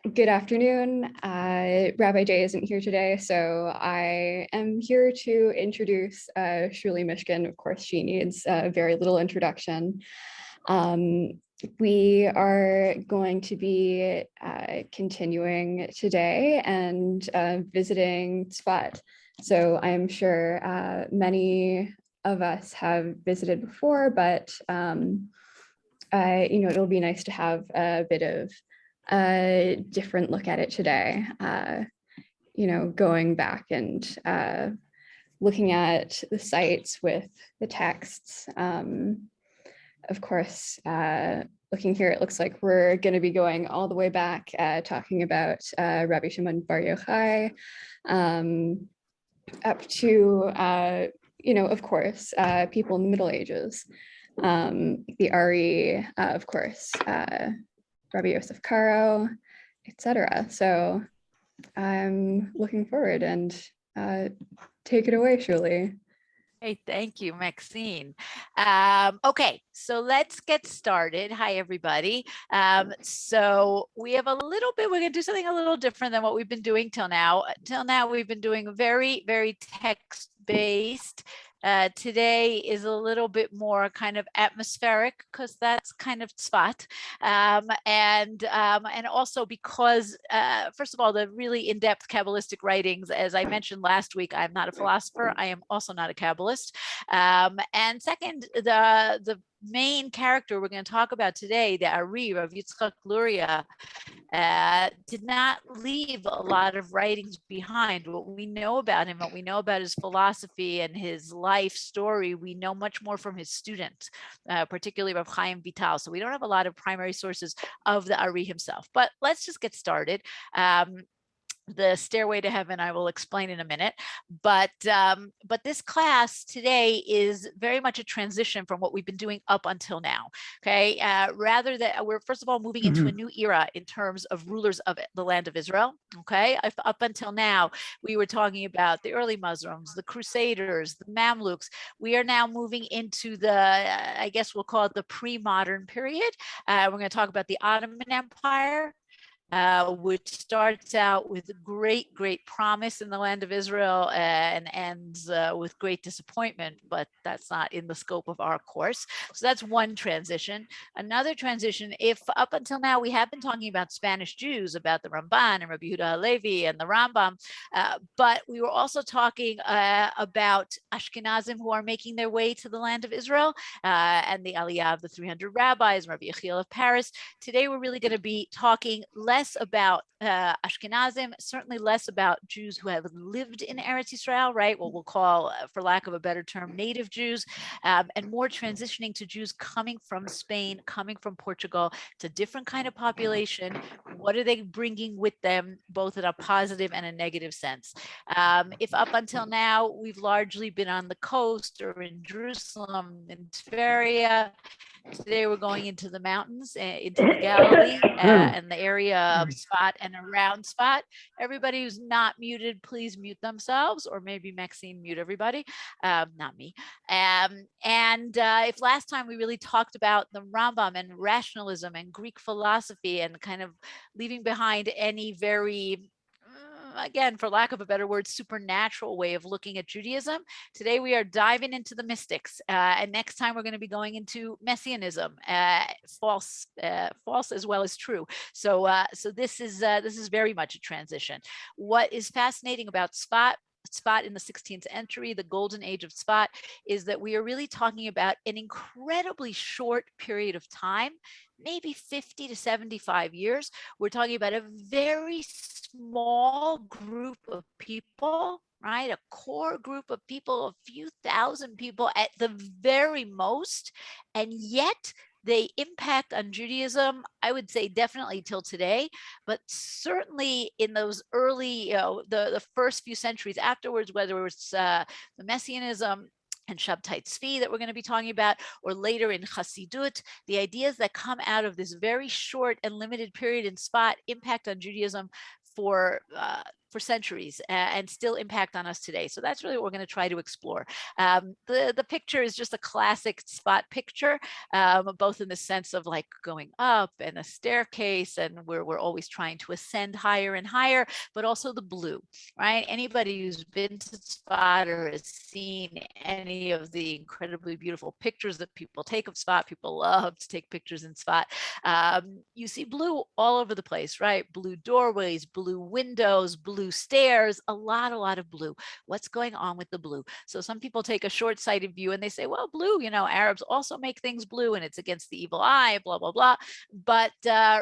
Good afternoon. Rabbi Jay isn't here today, so I am here to introduce Shulie Mishkin. Of course, she needs very little introduction. Um, we are going to be continuing today and visiting Tzfat. So I am sure many of us have visited before, but it'll be nice to have a bit of a different look at it today. Going back and looking at the sites with the texts. Of course, looking here, it looks like we're going to be going all the way back, talking about Rabbi Shimon Bar Yochai, up to, of course, people in the Middle Ages. The Ari, of course, Raviosaf, Cairo, etc. So I'm looking forward, and take it away, Shulie. Hey, thank you, Maxine. Okay, so let's get started. Hi, everybody. So we have we're going to do something a little different than what we've been doing till now. Till now, we've been doing very, very text-based. Today is a little bit more kind of atmospheric because that's kind of Tzfat. And also because, first of all, the really in-depth Kabbalistic writings, as I mentioned last week, I'm not a philosopher. I am also not a Kabbalist. And second, the main character we're going to talk about today, the Ari of Yitzchak Luria, did not leave a lot of writings behind. What we know about him, what we know about his philosophy and his life story, we know much more from his students, particularly Rav Chaim Vital. So we don't have a lot of primary sources of the Ari himself. But let's just get started. The stairway to heaven I will explain in a minute, but this class today is very much a transition from what we've been doing up until now. Okay, rather that we're first of all moving into a new era in terms of rulers of the land of Israel. Okay, up until now we were talking about the early Muslims, the Crusaders, the Mamluks. We are now moving into the I guess we'll call it the pre-modern period. We're going to talk about the Ottoman Empire, which starts out with great, great promise in the land of Israel and ends with great disappointment, but that's not in the scope of our course. So that's one transition. Another transition, if up until now we have been talking about Spanish Jews, about the Ramban and Rabbi Yehuda Halevi and the Rambam, but we were also talking about Ashkenazim who are making their way to the land of Israel and the Aliyah of the 300 rabbis, Rabbi Yechiel of Paris. Today we're really going to be talking less about Ashkenazim, certainly less about Jews who have lived in Eretz Yisrael, right? What we'll call, for lack of a better term, native Jews, and more transitioning to Jews coming from Spain, coming from Portugal. It's a different kind of population. What are they bringing with them, both in a positive and a negative sense? If up until now, we've largely been on the coast or in Jerusalem, in Tveria, today we're going into the mountains, into the Galilee and the area of Tzfat and around Tzfat. Everybody who's not muted, please mute themselves, or maybe Maxine mute everybody, not me. If last time we really talked about the Rambam and rationalism and Greek philosophy and kind of leaving behind any very again, for lack of a better word, supernatural way of looking at Judaism. Today we are diving into the mystics, and next time we're going to be going into Messianism, false as well as true. So this is very much a transition. What is fascinating about Tzfat in the 16th century, the golden age of Tzfat, is that we are really talking about an incredibly short period of time, maybe 50 to 75 years. We're talking about a very small group of people, right? A core group of people, a few thousand people at the very most, and yet they impact on Judaism, I would say definitely till today, but certainly in those early, the first few centuries afterwards, whether it's the Messianism and Shabtai Tzvi that we're going to be talking about, or later in Chassidut, the ideas that come out of this very short and limited period in Tzfat impact on Judaism for for centuries and still impact on us today. So that's really what we're going to try to explore. The picture is just a classic spot picture, both in the sense of like going up and a staircase, and we're always trying to ascend higher and higher, but also the blue, right? Anybody who's been to Spot or has seen any of the incredibly beautiful pictures that people take of Spot, people love to take pictures in Spot. You see blue all over the place, right? Blue doorways, blue windows, blue stairs, a lot of blue. What's going on with the blue? So some people take a short-sighted view and they say, well, blue, Arabs also make things blue and it's against the evil eye, blah, blah, blah. But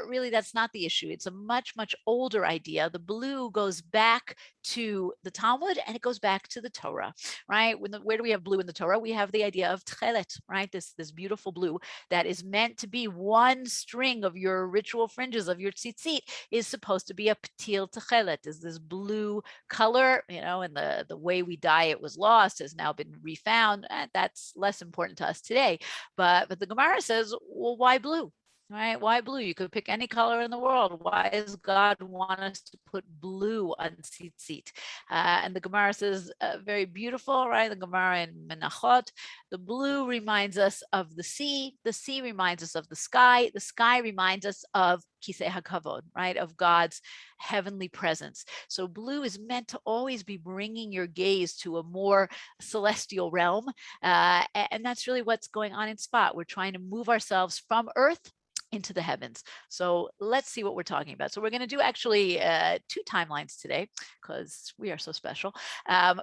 really, that's not the issue. It's a much older idea. The blue goes back to the Talmud and it goes back to the Torah, right? Where do we have blue in the Torah? We have the idea of tchelet, right? This beautiful blue that is meant to be one string of your ritual fringes of your tzitzit is supposed to be a ptil tchelet, is this blue color, and the way we dye it was lost, has now been refound. That's less important to us today. But the Gemara says, well, why blue? Right? Why blue? You could pick any color in the world. Why does God want us to put blue on tzitzit? And the Gemara says, very beautiful, right? The Gemara in Menachot, the blue reminds us of the sea reminds us of the sky reminds us of Kisei HaKavod, right? Of God's heavenly presence. So blue is meant to always be bringing your gaze to a more celestial realm. And that's really what's going on in Spot. We're trying to move ourselves from earth into the heavens. So let's see what we're talking about. So we're going to do actually 2 timelines today because we are so special.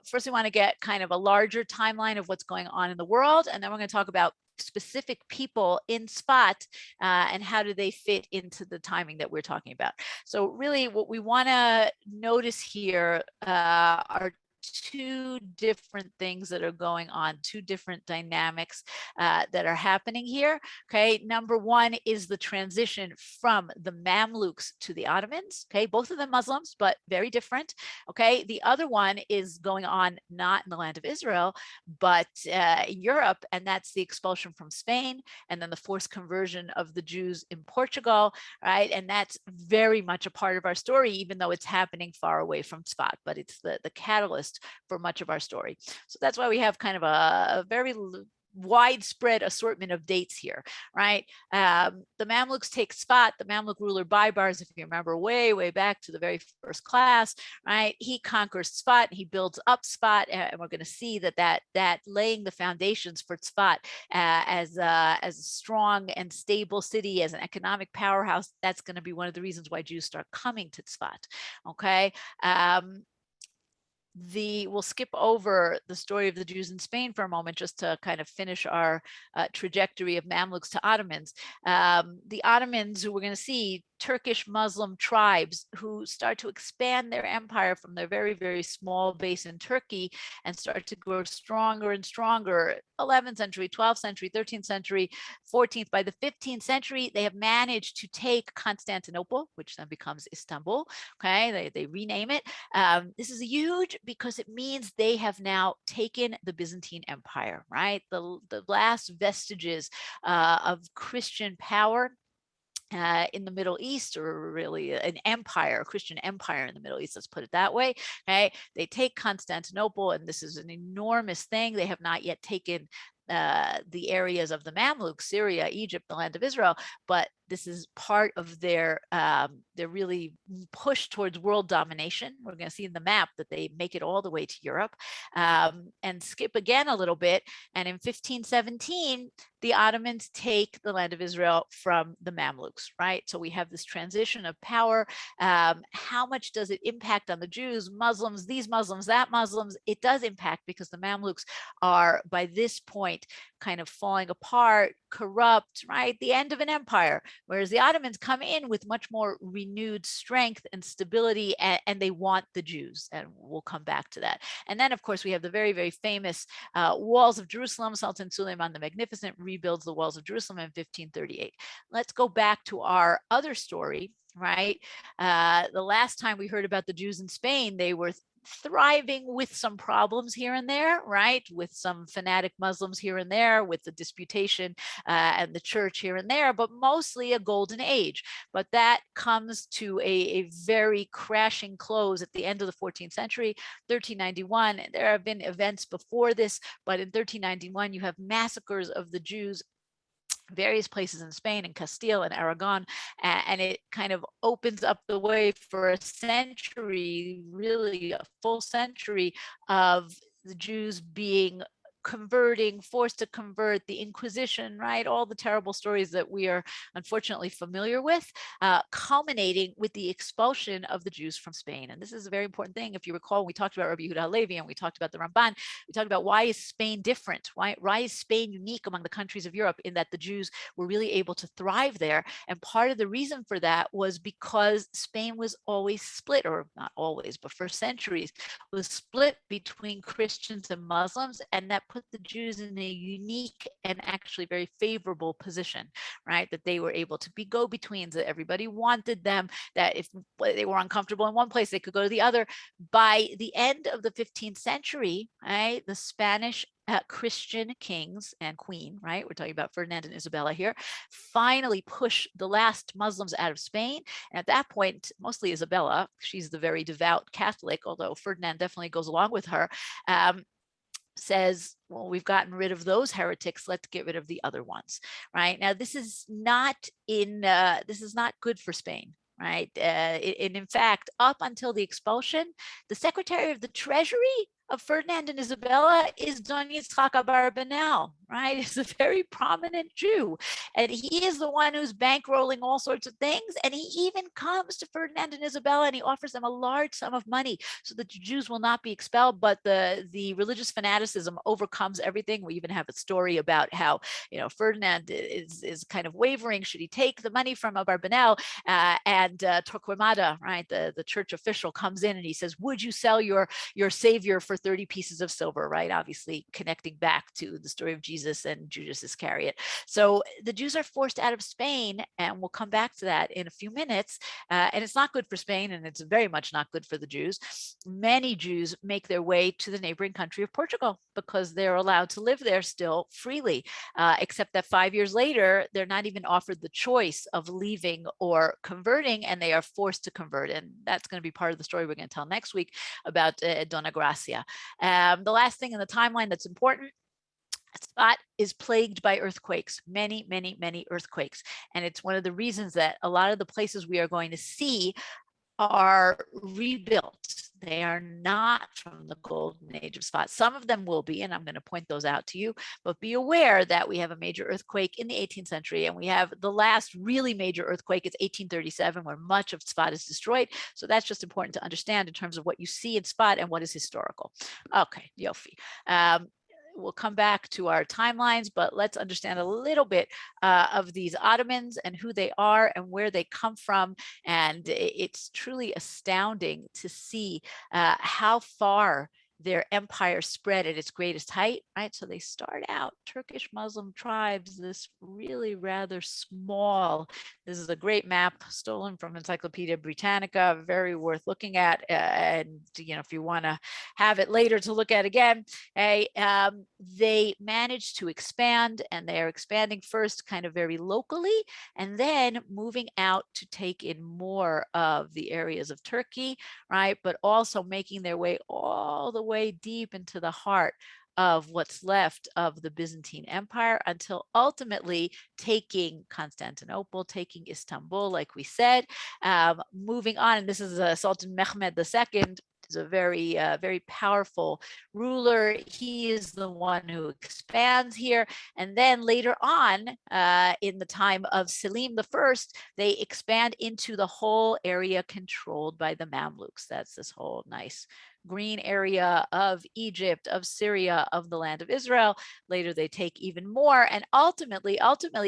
First, we want to get kind of a larger timeline of what's going on in the world. And then we're going to talk about specific people in Spot and how do they fit into the timing that we're talking about. So really what we want to notice here are 2 different things that are going on, 2 different dynamics that are happening here. Okay, number one is the transition from the Mamluks to the Ottomans. Okay, both of them Muslims, but very different. Okay, the other one is going on not in the land of Israel, but in Europe, and that's the expulsion from Spain, and then the forced conversion of the Jews in Portugal, right? And that's very much a part of our story, even though it's happening far away from Spot, but it's the catalyst for much of our story. So that's why we have kind of a very widespread assortment of dates here, right? The Mamluks take Spot, the Mamluk ruler Baibars, if you remember way back to the very first class, right? He conquers Spot, he builds up Spot, and we're going to see that laying the foundations for Spot as a strong and stable city, as an economic powerhouse. That's going to be one of the reasons why Jews start coming to Spot, okay? We'll skip over the story of the Jews in Spain for a moment, just to kind of finish our trajectory of Mamluks to Ottomans. The Ottomans, who we're going to see, Turkish Muslim tribes who start to expand their empire from their very small base in Turkey and start to grow stronger and stronger. 11th century, 12th century, 13th century, 14th. By the 15th century, they have managed to take Constantinople, which then becomes Istanbul. Okay, they rename it. This is huge because it means they have now taken the Byzantine Empire, right? The last vestiges of Christian power in the Middle East, or really an empire, a Christian empire in the Middle East, let's put it that way. Okay, they take Constantinople, and this is an enormous thing. They have not yet taken the areas of the Mamluks, Syria, Egypt, the land of Israel, but this is part of their really push towards world domination. We're going to see in the map that they make it all the way to Europe, and skip again a little bit. And in 1517, the Ottomans take the land of Israel from the Mamluks, right? So we have this transition of power. How much does it impact on the Jews, Muslims, these Muslims, that Muslims? It does impact because the Mamluks are, by this point, kind of falling apart, corrupt, right? The end of an empire. Whereas the Ottomans come in with much more renewed strength and stability, and they want the Jews. And we'll come back to that. And then, of course, we have the very famous walls of Jerusalem. Sultan Suleiman the Magnificent rebuilds the walls of Jerusalem in 1538. Let's go back to our other story, right? The last time we heard about the Jews in Spain, they were thriving with some problems here and there, right? With some fanatic Muslims here and there, with the disputation and the church here and there, but mostly a golden age. But that comes to a very crashing close at the end of the 14th century, 1391. There have been events before this, but in 1391, you have massacres of the Jews various places in Spain and Castile and Aragon, and it kind of opens up the way for a century, really a full century of the Jews being converting, forced to convert, the Inquisition, right? All the terrible stories that we are unfortunately familiar with, culminating with the expulsion of the Jews from Spain. And this is a very important thing. If you recall, we talked about Rabbi Yehuda Halevi and we talked about the Ramban. We talked about why is Spain different? Why is Spain unique among the countries of Europe in that the Jews were really able to thrive there? And part of the reason for that was because Spain was always split, or not always, but for centuries, was split between Christians and Muslims, and that put the Jews in a unique and actually very favorable position, right? That they were able to be go-betweens, that everybody wanted them, that if they were uncomfortable in one place, they could go to the other. By the end of the 15th century, right, the Spanish Christian kings and queen, right? We're talking about Ferdinand and Isabella here, finally push the last Muslims out of Spain. And at that point, mostly Isabella, she's the very devout Catholic, although Ferdinand definitely goes along with her, says, well, we've gotten rid of those heretics, let's get rid of the other ones, right? Now, this is not good for Spain, right? And in fact, up until the expulsion, the Secretary of the Treasury of Ferdinand and Isabella is Don Yitzchak Abarbanel, right? He's a very prominent Jew, and he is the one who's bankrolling all sorts of things. And he even comes to Ferdinand and Isabella and he offers them a large sum of money so that the Jews will not be expelled. But the religious fanaticism overcomes everything. We even have a story about how, Ferdinand is kind of wavering. Should he take the money from Abarbanel? And Torquemada, right, the church official, comes in and he says, would you sell your savior for 30 pieces of silver, right? Obviously connecting back to the story of Jesus and Judas Iscariot. So the Jews are forced out of Spain, and we'll come back to that in a few minutes. And it's not good for Spain, and it's very much not good for the Jews. Many Jews make their way to the neighboring country of Portugal because they're allowed to live there still freely, except that 5 years later, they're not even offered the choice of leaving or converting, and they are forced to convert. And that's going to be part of the story we're going to tell next week about Dona Gracia. The last thing in the timeline that's important, Sfat is plagued by earthquakes, many, many, many earthquakes. And it's one of the reasons that a lot of the places we are going to see are rebuilt. They are not from the golden age of Sfat. Some of them will be, and I'm going to point those out to you, but be aware that we have a major earthquake in the 18th century, and we have the last really major earthquake, it's 1837, where much of Sfat is destroyed. So that's just important to understand in terms of what you see in Sfat and what is historical. Okay, Yofi. We'll come back to our timelines, but let's understand a little bit of these Ottomans and who they are and where they come from. And it's truly astounding to see how far their empire spread at its greatest height, right? So they start out Turkish Muslim tribes, this really rather small, this is a great map stolen from Encyclopedia Britannica, very worth looking at. And, if you want to have it later to look at again, they managed to expand, and they are expanding first kind of very locally, and then moving out to take in more of the areas of Turkey, right? But also making their way all the way deep into the heart of what's left of the Byzantine Empire, until ultimately taking Constantinople, taking Istanbul, like we said, moving on. And this is Sultan Mehmed II. Is a very, very powerful ruler. He is the one who expands here. And then later on, in the time of Selim I, they expand into the whole area controlled by the Mamluks. That's this whole nice green area of Egypt, of Syria, of the land of Israel. Later, they take even more. And ultimately,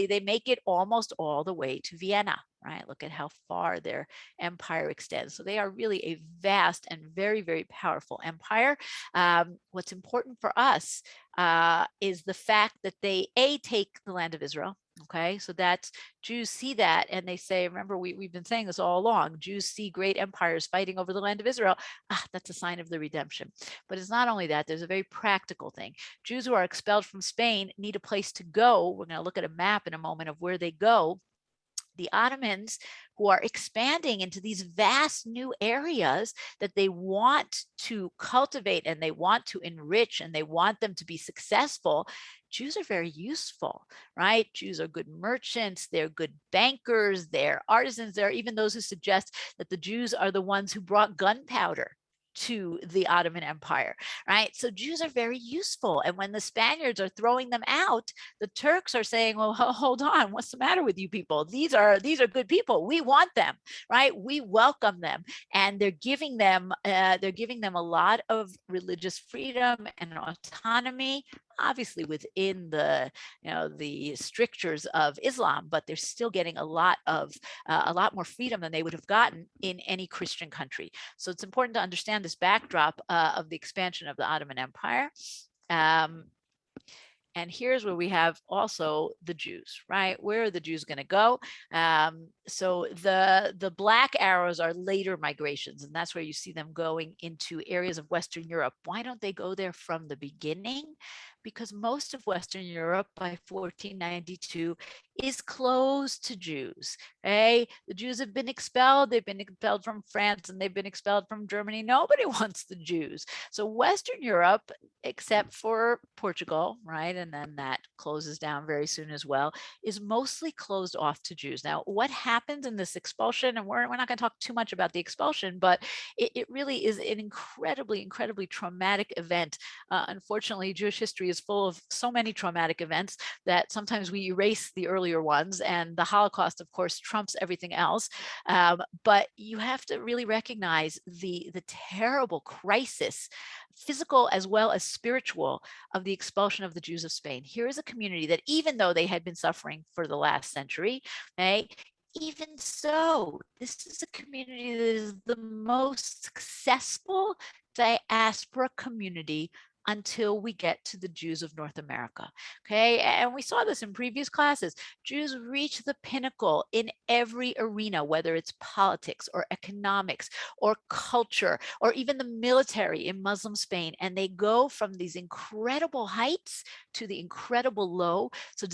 they make it almost all the way to Vienna, right? Look at how far their empire extends. So they are really a vast and very, very powerful empire. What's important for us is the fact that they take the land of Israel. Okay, so that's Jews see that and they say, remember, we've been saying this all along, Jews see great empires fighting over the land of Israel. That's a sign of the redemption. But it's not only that, there's a very practical thing. Jews who are expelled from Spain need a place to go. We're going to look at a map in a moment of where they go. The Ottomans, who are expanding into these vast new areas that they want to cultivate and they want to enrich and they want them to be successful, Jews are very useful, right? Jews are good merchants, they're good bankers, they're artisans. There are even those who suggest that the Jews are the ones who brought gunpowder to the Ottoman Empire, right? So Jews are very useful. And when the Spaniards are throwing them out, the Turks are saying, well, hold on, what's the matter with you people? These are good people. We want them, right? We welcome them. And they're giving them a lot of religious freedom and autonomy, obviously within the the strictures of Islam, but they're still getting a lot more freedom than they would have gotten in any Christian country. So it's important to understand this backdrop of the expansion of the Ottoman Empire. And here's where we have also the Jews, right? Where are the Jews going to go? So the black arrows are later migrations, and that's where you see them going into areas of Western Europe. Why don't they go there from the beginning? Because most of Western Europe by 1492 is closed to Jews. Okay? The Jews have been expelled. They've been expelled from France and they've been expelled from Germany. Nobody wants the Jews. So Western Europe, except for Portugal, right? And then that closes down very soon as well, is mostly closed off to Jews. Now, what happens in this expulsion, and we're not going to talk too much about the expulsion, but it really is an incredibly, incredibly traumatic event. Unfortunately, Jewish history is full of so many traumatic events that sometimes we erase the earlier ones, and the Holocaust, of course, trumps everything else. But you have to really recognize the terrible crisis, physical as well as spiritual, of the expulsion of the Jews of Spain. Here is a community that, even though they had been suffering for the last century, okay, even so, this is a community that is the most successful diaspora community until we get to the Jews of North America. Okay, and we saw this in previous classes. Jews reach the pinnacle in every arena, whether it's politics or economics or culture or even the military in Muslim Spain. And they go from these incredible heights to the incredible low. So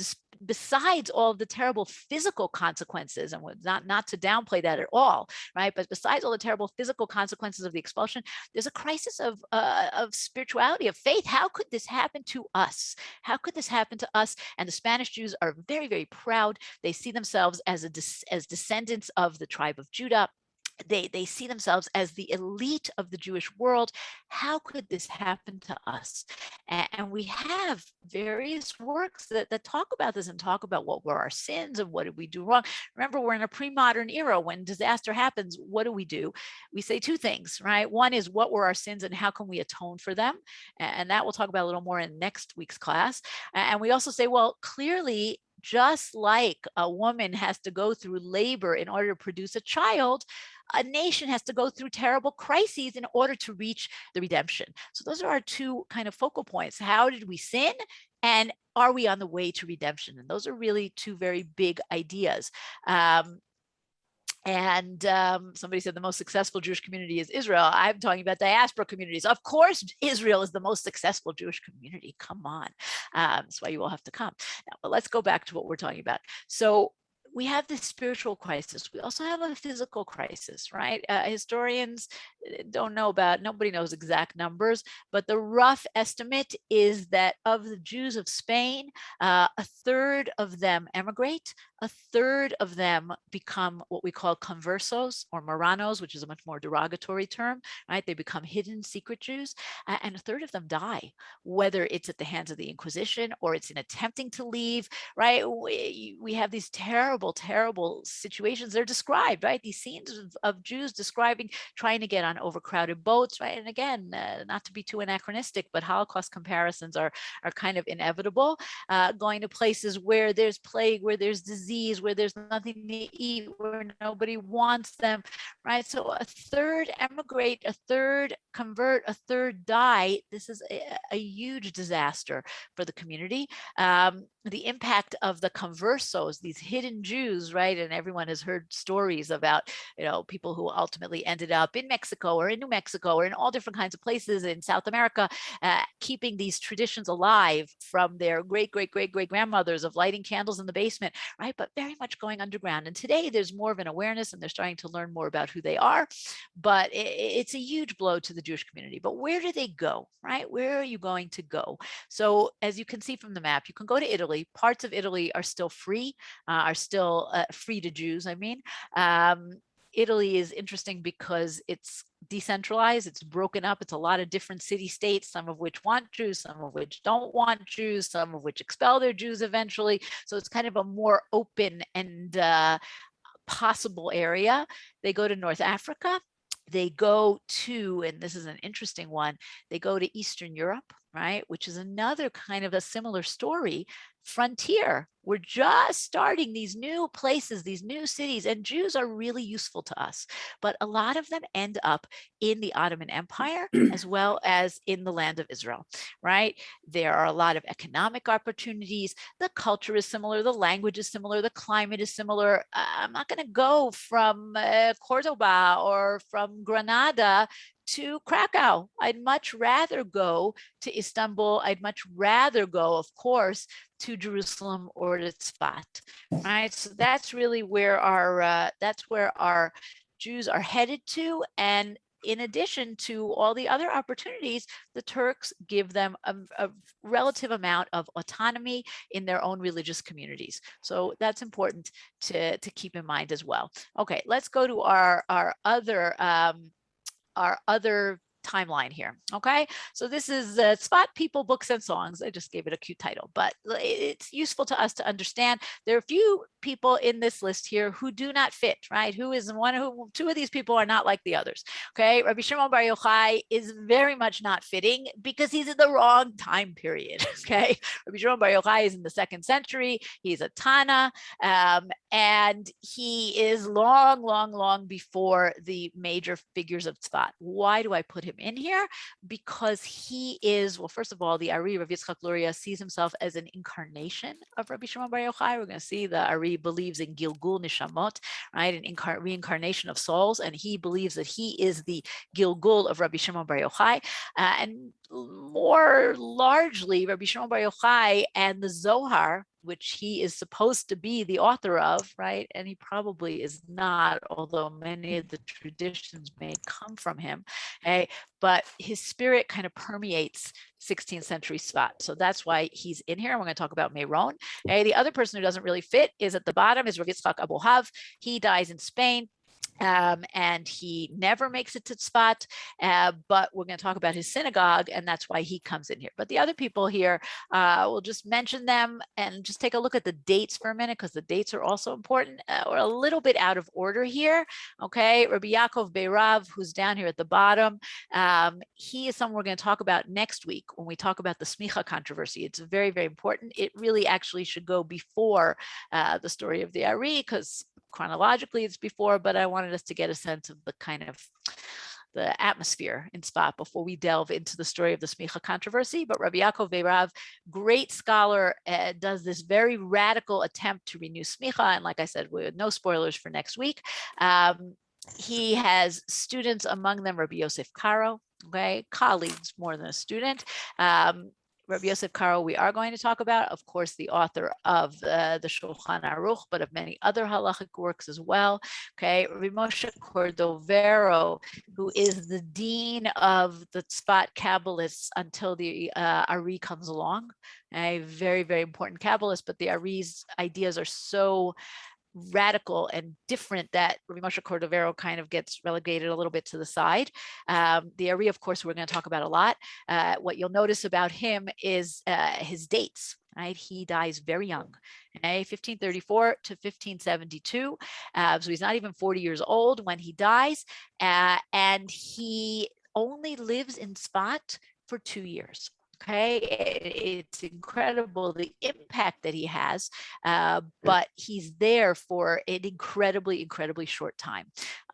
besides all of the terrible physical consequences, and not to downplay that at all, right? But besides all the terrible physical consequences of the expulsion, there's a crisis of spirituality, of faith. How could this happen to us? How could this happen to us? And the Spanish Jews are very, very proud. They see themselves as descendants of the tribe of Judah. They see themselves as the elite of the Jewish world. How could this happen to us? And we have various works that talk about this and talk about what were our sins and what did we do wrong. Remember, we're in a pre-modern era. When disaster happens, what do? We say two things, right? One is, what were our sins and how can we atone for them? And that we'll talk about a little more in next week's class. And we also say, well, clearly, just like a woman has to go through labor in order to produce a child, a nation has to go through terrible crises in order to reach the redemption. So those are our two kind of focal points. How did we sin? And are we on the way to redemption? And those are really two very big ideas. Somebody said the most successful Jewish community is Israel. I'm talking about diaspora communities. Of course, Israel is the most successful Jewish community. Come on. That's why you all have to come. Now, but let's go back to what we're talking about. So we have this spiritual crisis. We also have a physical crisis, right? Historians don't know about, nobody knows exact numbers, but the rough estimate is that of the Jews of Spain, a third of them emigrate, a third of them become what we call conversos or Marranos, which is a much more derogatory term, right? They become hidden secret Jews, and a third of them die, whether it's at the hands of the Inquisition or it's in attempting to leave, right? We have these terrible, terrible situations. They're described, right? These scenes of Jews describing trying to get on overcrowded boats, right? And again, not to be too anachronistic, but Holocaust comparisons are kind of inevitable. Going to places where there's plague, where there's disease, where there's nothing to eat, where nobody wants them, right? So a third emigrate, a third convert, a third die. This is a huge disaster for the community. the impact of the conversos, these hidden Jews, right? And everyone has heard stories about, people who ultimately ended up in Mexico or in New Mexico or in all different kinds of places in South America, keeping these traditions alive from their great, great, great, great grandmothers of lighting candles in the basement, right? But very much going underground. And today there's more of an awareness and they're starting to learn more about who they are. But it's a huge blow to the Jewish community. But where do they go, right? Where are you going to go? So as you can see from the map, you can go to Italy. Parts of Italy are still free, free to Jews, I mean. Italy is interesting because it's decentralized, it's broken up, it's a lot of different city states, some of which want Jews, some of which don't want Jews, some of which expel their Jews eventually. So it's kind of a more open and possible area. They go to North Africa. They go to, and this is an interesting one, they go to Eastern Europe, right? Which is another kind of a similar story. Frontier. We're just starting these new places, these new cities, and Jews are really useful to us. But a lot of them end up in the Ottoman Empire as well as in the land of Israel, right? There are a lot of economic opportunities. The culture is similar. The language is similar. The climate is similar. I'm not going to go from Cordoba or from Granada to Krakow. I'd much rather go to Istanbul. I'd much rather go, of course, to Jerusalem or to Tzfat, right? So that's really where our Jews are headed to. And in addition to all the other opportunities, the Turks give them a relative amount of autonomy in their own religious communities. So that's important to keep in mind as well. Okay, let's go to our other timeline here. Okay, so this is Tzfat People, Books and Songs. I just gave it a cute title, but it's useful to us to understand there are a few people in this list here who do not fit, right? Two of these people are not like the others. Okay, Rabbi Shimon Bar Yochai is very much not fitting because he's in the wrong time period. Okay, Rabbi Shimon Bar Yochai is in the 2nd century. He's a Tana, and he is long before the major figures of Tzfat. Why do I put him in here? Because he is, well, first of all, the Ari, Rav Yitzchak Luria, sees himself as an incarnation of Rabbi Shimon Bar Yochai. We're going to see the Ari believes in Gilgul Nishamot, right, an reincarnation of souls, and he believes that he is the Gilgul of Rabbi Shimon Bar Yochai. And more largely, Rabbi Shimon Bar Yochai and the Zohar, which he is supposed to be the author of, right? And he probably is not, although many of the traditions may come from him. Okay? But his spirit kind of permeates 16th century Tzfat. So that's why he's in here. And we're going to talk about Meron. Okay? The other person who doesn't really fit is at the bottom is Rav Yitzchak Abu Hav. He dies in Spain. And he never makes it to Tzfat, but we're going to talk about his synagogue, and that's why he comes in here. But the other people here, we'll just mention them and just take a look at the dates for a minute, because the dates are also important. We're a little bit out of order here. Okay, Rabbi Yaakov Beirav, who's down here at the bottom, he is someone we're going to talk about next week when we talk about the smicha controversy. It's very, very important. It really actually should go before the story of the Ari, because chronologically it's before, but I wanted us to get a sense of the kind of the atmosphere in Tzfat before we delve into the story of the smicha controversy. But Rabbi Yaakov Beirav, great scholar, does this very radical attempt to renew smicha. And like I said, with no spoilers for next week. He has students, among them Raviosaf Cairo, okay, colleagues more than a student. Raviosaf Cairo we are going to talk about, of course, the author of the Shulchan Aruch, but of many other halachic works as well. Okay, Rabbi Moshe Cordovero, who is the dean of the Tzfat Kabbalists until the Ari comes along. A very, very important Kabbalist, but the Ari's ideas are so radical and different that Rabbi Moshe Cordovero kind of gets relegated a little bit to the side. The Ari, of course, we're going to talk about a lot. What you'll notice about him is his dates. Right, he dies very young, okay? 1534 to 1572. So he's not even 40 years old when he dies, and he only lives in Tzfat for 2 years. Okay, it's incredible the impact that he has, but he's there for an incredibly short time.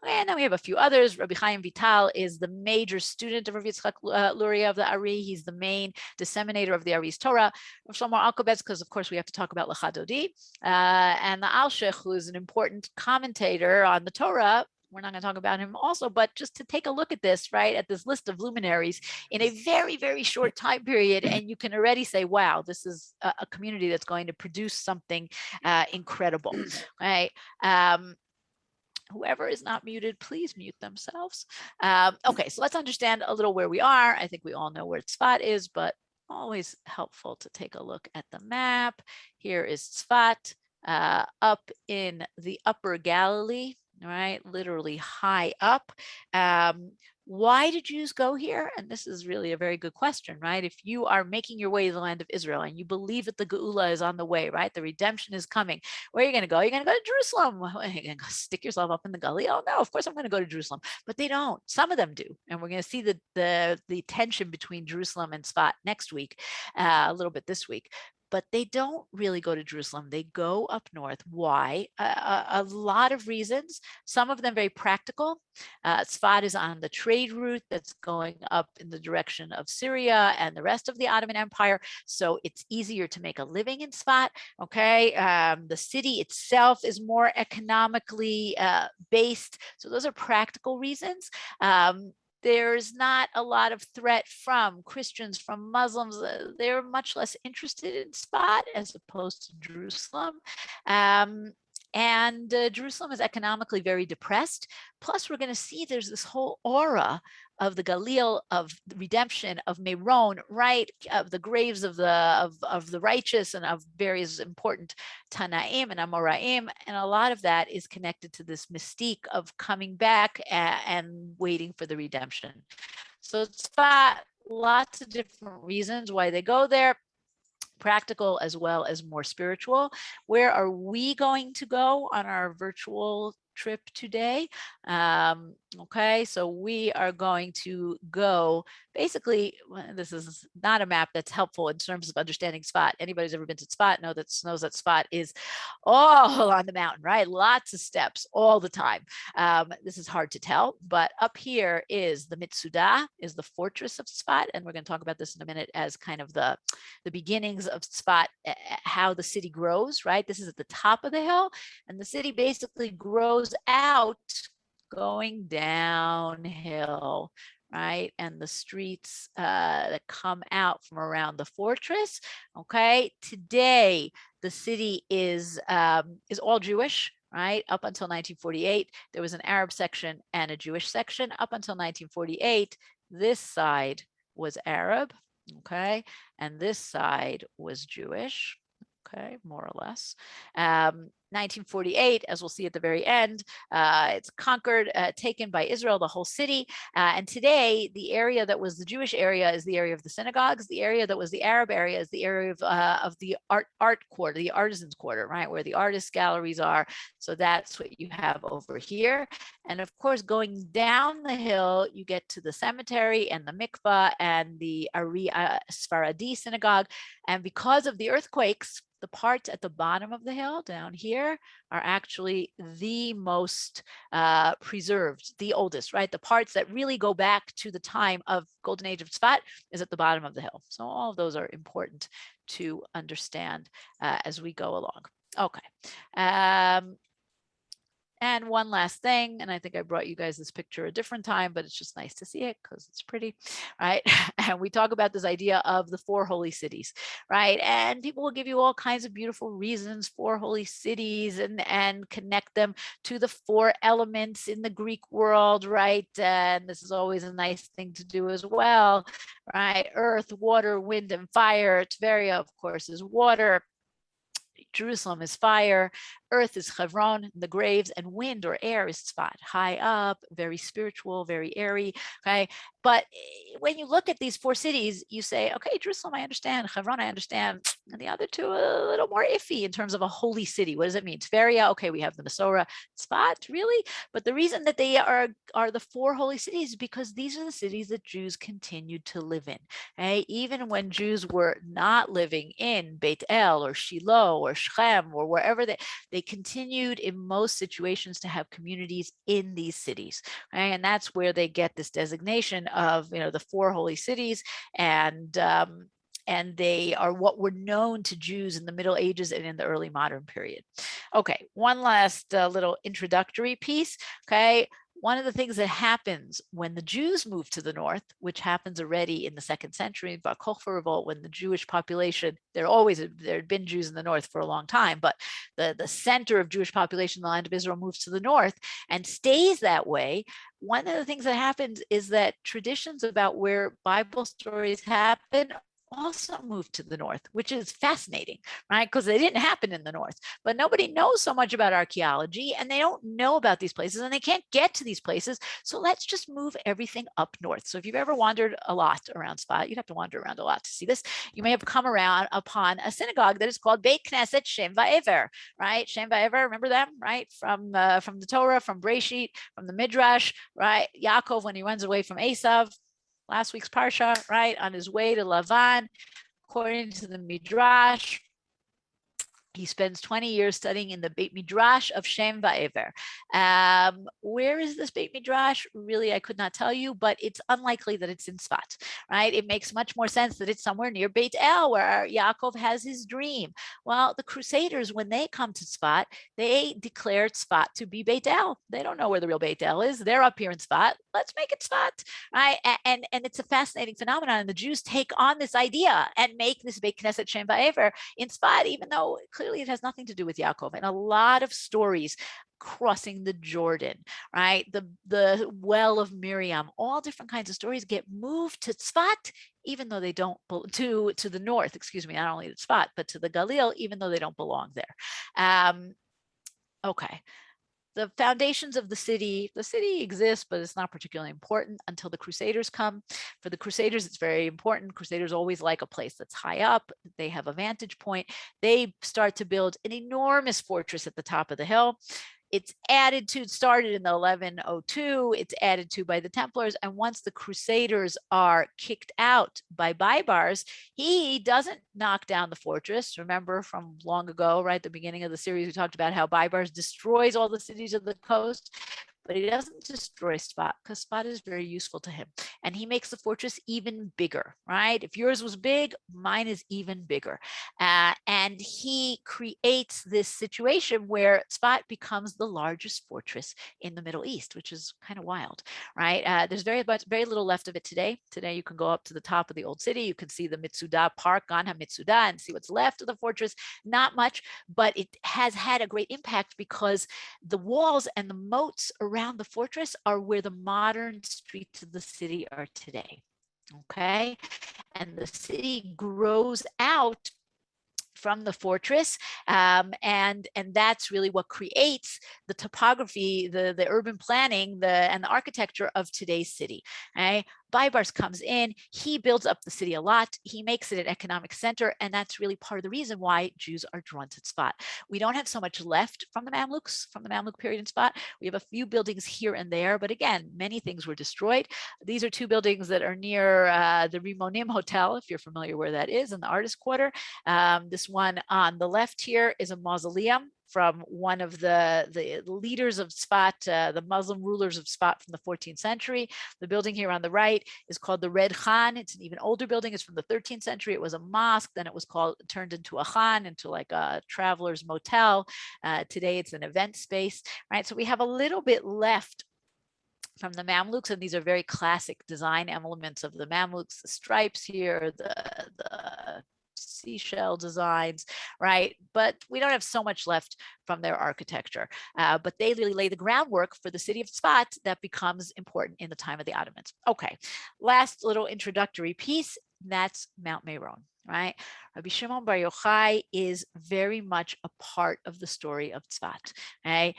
And then we have a few others. Rabbi Chaim Vital is the major student of Rav Yitzchak Luria of the Ari. He's the main disseminator of the Ari's Torah. Rav Shlomo Alkabetz, because of course we have to talk about Lecha Dodi, and the Alshech, who is an important commentator on the Torah. We're not going to talk about him also, but just to take a look at this, right, at this list of luminaries in a very short time period, and you can already say, wow, this is a community that's going to produce something incredible, right? Whoever is not muted, please mute themselves. Okay, so let's understand a little where we are. I think we all know where Tzfat is, but always helpful to take a look at the map. Here is Tzfat up in the upper Galilee, right? Literally high up. Why did Jews go here? And this is really a very good question, right? If you are making your way to the land of Israel and you believe that the Geula is on the way, right? The redemption is coming. Where are you going to go? You're going to go to Jerusalem. Are you going to go stick yourself up in the gully? Oh no, of course I'm going to go to Jerusalem. But they don't. Some of them do. And we're going to see the tension between Jerusalem and Tzfat next week, a little bit this week. But they don't really go to Jerusalem. They go up north. Why? A lot of reasons, some of them very practical. Tzfat is on the trade route that's going up in the direction of Syria and the rest of the Ottoman Empire. So it's easier to make a living in Tzfat, okay? The city itself is more economically based. So those are practical reasons. There's not a lot of threat from Christians, from Muslims. They're much less interested in Tzfat as opposed to Jerusalem. And Jerusalem is economically very depressed. Plus, we're going to see there's this whole aura of the Galil, of the redemption, of Meron, right? Of the graves of the righteous and of various important Tanaim and Amoraim. And a lot of that is connected to this mystique of coming back and waiting for the redemption. So it's lots of different reasons why they go there. Practical as well as more spiritual. Where are we going to go on our virtual trip today? Okay, so we are going to go, basically, this is not a map that's helpful in terms of understanding Tzfat. Anybody who's ever been to Tzfat knows that Tzfat is all on the mountain, right? Lots of steps all the time. This is hard to tell, but up here is the Mitsudah, is the fortress of Tzfat, and we're going to talk about this in a minute as kind of the beginnings of Tzfat, how the city grows, right? This is at the top of the hill, and the city basically grows out going downhill, right? And the streets that come out from around the fortress. Okay, today the city is all Jewish, right? Up until 1948, there was an Arab section and a Jewish section. Up until 1948, this side was Arab, okay, and this side was Jewish. Okay, more or less. 1948, as we'll see at the very end, it's conquered, taken by Israel, the whole city. And today, the area that was the Jewish area is the area of the synagogues. The area that was the Arab area is the area of the art quarter, the artisans quarter, right, where the artist galleries are. So that's what you have over here. And of course, going down the hill, you get to the cemetery and the mikvah and the Ari Sfaradi synagogue. And because of the earthquakes, the parts at the bottom of the hill down here are actually the most preserved, the oldest, right? The parts that really go back to the time of Golden Age of Tzfat is at the bottom of the hill. So all of those are important to understand as we go along. Okay. And one last thing, and I think I brought you guys this picture a different time, but it's just nice to see it because it's pretty, right? And we talk about this idea of the 4 holy cities, right? And people will give you all kinds of beautiful reasons for holy cities and connect them to the 4 elements in the Greek world, right? And this is always a nice thing to do as well, right? Earth, water, wind, and fire. Tveria, of course, is water. Jerusalem is fire, earth is Hebron, the graves, and wind or air is Tzfat, high up, very spiritual, very airy. Okay. But when you look at these four cities, you say, okay, Jerusalem, I understand. Hebron, I understand. And the other two, a little more iffy in terms of a holy city. What does it mean? Tveria, okay, we have the Masorah. Tzfat, really? But the reason that they are the four holy cities is because these are the cities that Jews continued to live in. Okay? Even when Jews were not living in Beit El or Shiloh or Shechem or wherever they continued in most situations to have communities in these cities. Okay? And that's where they get this designation of, the four holy cities, and they are what were known to Jews in the Middle Ages and in the early modern period. Okay, one last little introductory piece. Okay, one of the things that happens when the Jews move to the north, which happens already in the 2nd century, Bar Kokhba revolt, when the Jewish population, there had been Jews in the north for a long time, but the center of Jewish population in the land of Israel moves to the north and stays that way. One of the things that happens is that traditions about where Bible stories happen also moved to the north, which is fascinating, right? Because they didn't happen in the north, but nobody knows so much about archaeology, and they don't know about these places, and they can't get to these places. So let's just move everything up north. So if you've ever wandered a lot around Tzfat, you'd have to wander around a lot to see this. You may have come around upon a synagogue that is called Beit Knesset Shem Va'ever, right? Shem Va'ever, remember them, right? From the Torah, from Breshit, from the Midrash, right? Yaakov, when he runs away from Esav, last week's Parsha, right, on his way to Lavan, according to the Midrash, he spends 20 years studying in the Beit Midrash of Shem Va'ever. Where is this Beit Midrash? Really, I could not tell you, but it's unlikely that it's in Tzfat, right? It makes much more sense that it's somewhere near Beit El, where Yaakov has his dream. Well, the Crusaders, when they come to Tzfat, they declare Tzfat to be Beit El. They don't know where the real Beit El is. They're up here in Tzfat. Let's make it Tzfat, right? And it's a fascinating phenomenon. And the Jews take on this idea and make this Beit Knesset Shem Va'ever in Tzfat, even though clearly it has nothing to do with Yaakov. And a lot of stories crossing the Jordan, right? The well of Miriam, all different kinds of stories get moved to Tzfat, even though they don't to the north, not only to Tzfat, but to the Galil, even though they don't belong there. Okay. The foundations of the city exists, but it's not particularly important until the Crusaders come. For the Crusaders, it's very important. Crusaders always like a place that's high up. They have a vantage point. They start to build an enormous fortress at the top of the hill. It's started in the 1102, it's added to by the Templars. And once the Crusaders are kicked out by Baibars, he doesn't knock down the fortress. Remember from long ago, right? The beginning of the series, we talked about how Baibars destroys all the cities of the coast. But he doesn't destroy Tzfat, because Tzfat is very useful to him. And he makes the fortress even bigger, right? If yours was big, mine is even bigger. And he creates this situation where Tzfat becomes the largest fortress in the Middle East, which is kind of wild, right? There's very little left of it today. Today, you can go up to the top of the old city. You can see the Mitsuda Park, Gan HaMitsuda, and see what's left of the fortress. Not much, but it has had a great impact because the walls and the moats around the fortress are where the modern streets of the city are today. Okay, and the city grows out from the fortress, and that's really what creates the topography, the urban planning, and the architecture of today's city. Okay? Baibars comes in, he builds up the city a lot, he makes it an economic center, and that's really part of the reason why Jews are drawn to Tzfat. We don't have so much left from the Mamluk period in Tzfat. We have a few buildings here and there, but again, many things were destroyed. These are two buildings that are near the Rimonim Hotel, if you're familiar where that is, in the Artist Quarter. This one on the left here is a mausoleum from one of the leaders of Tzfat, the Muslim rulers of Tzfat from the 14th century. The building here on the right is called the Red Khan. It's an even older building. It's from the 13th century. It was a mosque. Then it was turned into a khan, into like a traveler's motel. Today it's an event space, right? So we have a little bit left from the Mamluks, and these are very classic design elements of the Mamluks, the stripes here, the seashell designs, right? But we don't have so much left from their architecture. But they really lay the groundwork for the city of Tzfat that becomes important in the time of the Ottomans. Okay, last little introductory piece, that's Mount Meron. Right? Rabbi Shimon Bar Yochai is very much a part of the story of Tzfat. Okay?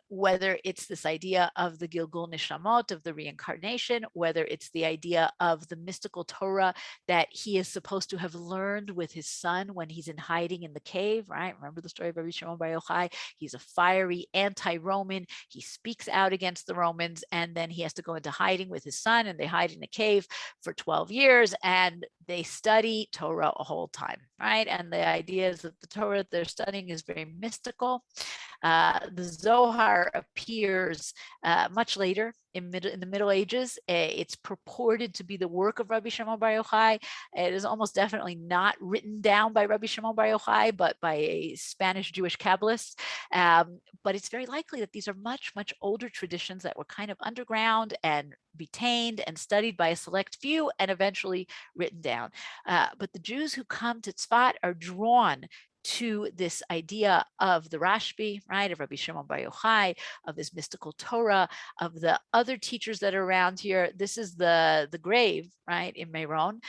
Whether it's this idea of the Gilgul Nishamot, of the reincarnation, whether it's the idea of the mystical Torah that he is supposed to have learned with his son when he's in hiding in the cave, right? Remember the story of Rabbi Shimon Bar Yochai? He's a fiery anti-Roman. He speaks out against the Romans, and then he has to go into hiding with his son, and they hide in a cave for 12 years, and they study Torah a whole time, right? And the idea is that the Torah they're studying is very mystical. The Zohar appears much later in the Middle Ages. It's purported to be the work of Rabbi Shimon Bar Yochai. It is almost definitely not written down by Rabbi Shimon Bar Yochai, but by a Spanish Jewish Kabbalist. But it's very likely that these are much, much older traditions that were kind of underground and retained and studied by a select few and eventually written down. But the Jews who come to Tzfat are drawn to this idea of the Rashbi, right, of Rabbi Shimon Bar Yochai, of his mystical Torah, of the other teachers that are around here. This is the grave, right, in Meron.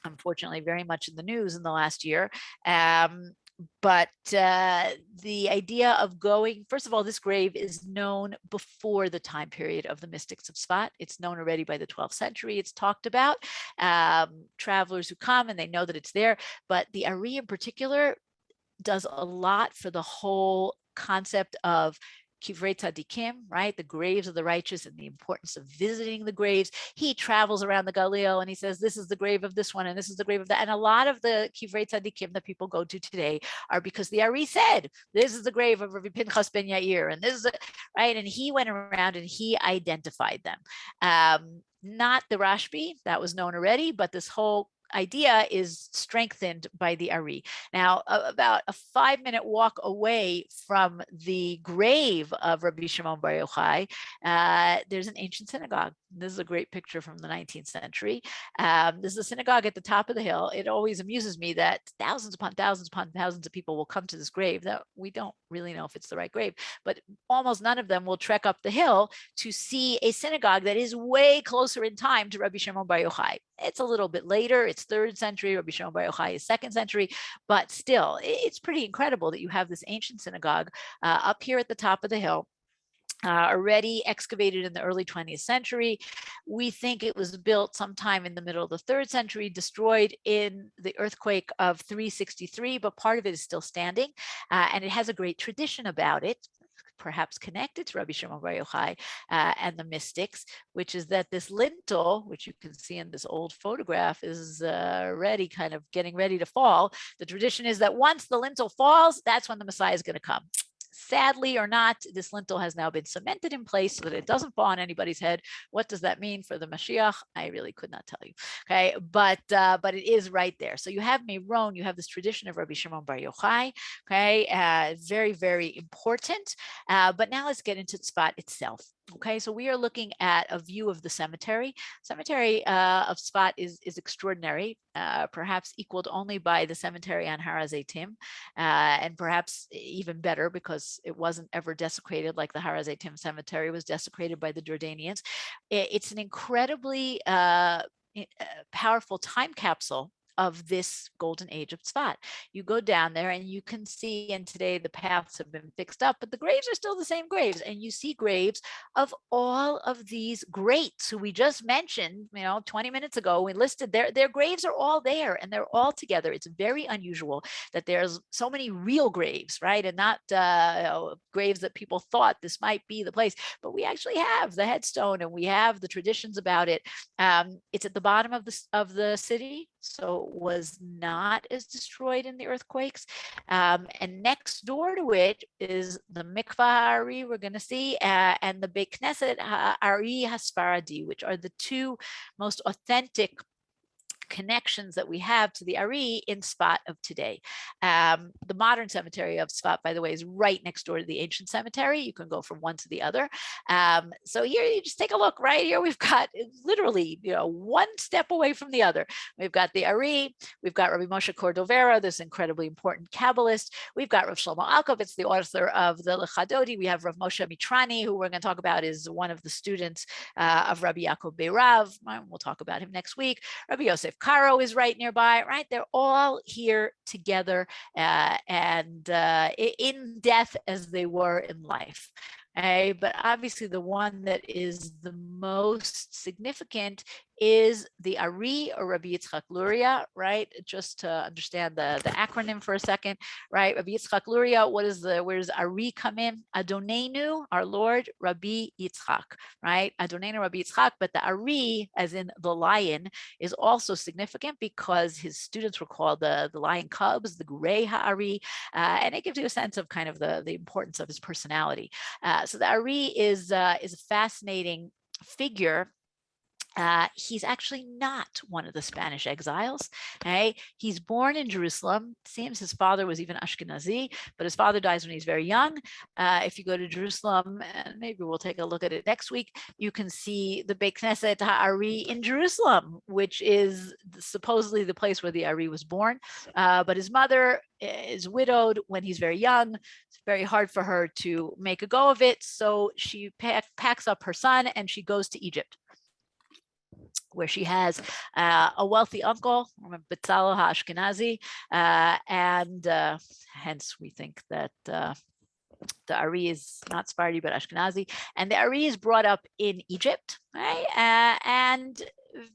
Unfortunately, very much in the news in the last year. But the idea of going, first of all, this grave is known before the time period of the mystics of Tzfat. It's known already by the 12th century. It's talked about. Travelers who come and they know that it's there. But the Ari in particular does a lot for the whole concept of Kivrei Tzadikim, right? The graves of the righteous and the importance of visiting the graves. He travels around the Galil and he says, this is the grave of this one and this is the grave of that. And a lot of the Kivrei Tzadikim that people go to today are because the Ari said, this is the grave of Rabbi Pinchas ben Yair, and this is, right? And he went around and he identified them. Not the Rashbi, that was known already, but this whole idea is strengthened by the Ari. Now, about a 5-minute walk away from the grave of Rabbi Shimon Bar Yochai, there's an ancient synagogue. This is a great picture from the 19th century. This is a synagogue at the top of the hill. It always amuses me that thousands upon thousands of people will come to this grave that we don't really know if it's the right grave, but almost none of them will trek up the hill to see a synagogue that is way closer in time to Rabbi Shimon Bar Yochai. It's a little bit later. It's 3rd century. Rabbi Shimon Bar Yochai is 2nd century, but still, it's pretty incredible that you have this ancient synagogue up here at the top of the hill. Already excavated in the early 20th century. We think it was built sometime in the middle of the 3rd century, destroyed in the earthquake of 363, but part of it is still standing. And it has a great tradition about it, perhaps connected to Rabbi Shimon Bar Yochai and the mystics, which is that this lintel, which you can see in this old photograph, is already kind of getting ready to fall. The tradition is that once the lintel falls, that's when the Messiah is going to come. Sadly or not, this lintel has now been cemented in place so that it doesn't fall on anybody's head. What does that mean for the Mashiach? I really could not tell you. Okay, but it is right there. So you have Meron, you have this tradition of Rabbi Shimon Bar Yochai. Okay, very, very important. But now let's get into Tzfat itself. Okay, so we are looking at a view of the cemetery. Cemetery of Tzfat is extraordinary, perhaps equaled only by the cemetery on Har HaZeitim, and perhaps even better because it wasn't ever desecrated like the Har HaZeitim cemetery was desecrated by the Jordanians. It's an incredibly powerful time capsule of this golden age of Tzfat. You go down there and you can see, and today the paths have been fixed up, but the graves are still the same graves. And you see graves of all of these greats who we just mentioned, 20 minutes ago, we listed their graves are all there and they're all together. It's very unusual that there's so many real graves, right? And not graves that people thought this might be the place, but we actually have the headstone and we have the traditions about it. It's at the bottom of the city, so it was not as destroyed in the earthquakes. And next door to it is the Mikvah Ari we're going to see, and the Beit Knesset Ari HaSfaradi, which are the two most authentic connections that we have to the Ari in Tzfat of today. The modern cemetery of Tzfat, by the way, is right next door to the ancient cemetery. You can go from one to the other. So here you just take a look. Right here we've got literally one step away from the other. We've got the Ari, we've got Rabbi Moshe Cordovera, this incredibly important Kabbalist. We've got Rav Shlomo Alkovitz, the author of the Lechadodi. We have Rav Moshe Mitrani, who we're going to talk about is one of the students of Rabbi Yaakov Beirav. We'll talk about him next week. Rabbi Yosef Cairo is right nearby, right? They're all here together and in death as they were in life. But obviously the one that is the most significant is the Ari, or Rabbi Yitzchak Luria, right? Just to understand the acronym for a second, right? Rabbi Yitzchak Luria, where does Ari come in? Adonenu, our Lord, Rabbi Yitzchak, right? Adonenu, Rabbi Yitzchak, but the Ari, as in the lion, is also significant because his students were called the lion cubs, the Gurei Ha'ari, and it gives you a sense of kind of the importance of his personality. So the Ari is a fascinating figure. He's actually not one of the Spanish exiles. Okay? He's born in Jerusalem. Seems his father was even Ashkenazi, but his father dies when he's very young. If you go to Jerusalem, and maybe we'll take a look at it next week, you can see the Beit Knesset Ha'ari in Jerusalem, which is supposedly the place where the Ari was born. But his mother is widowed when he's very young. It's very hard for her to make a go of it. So she packs up her son and she goes to Egypt, where she has a wealthy uncle, Betzalel HaAshkenazi, and hence we think that the Ari is not Sephardi, but Ashkenazi. And the Ari is brought up in Egypt, right? And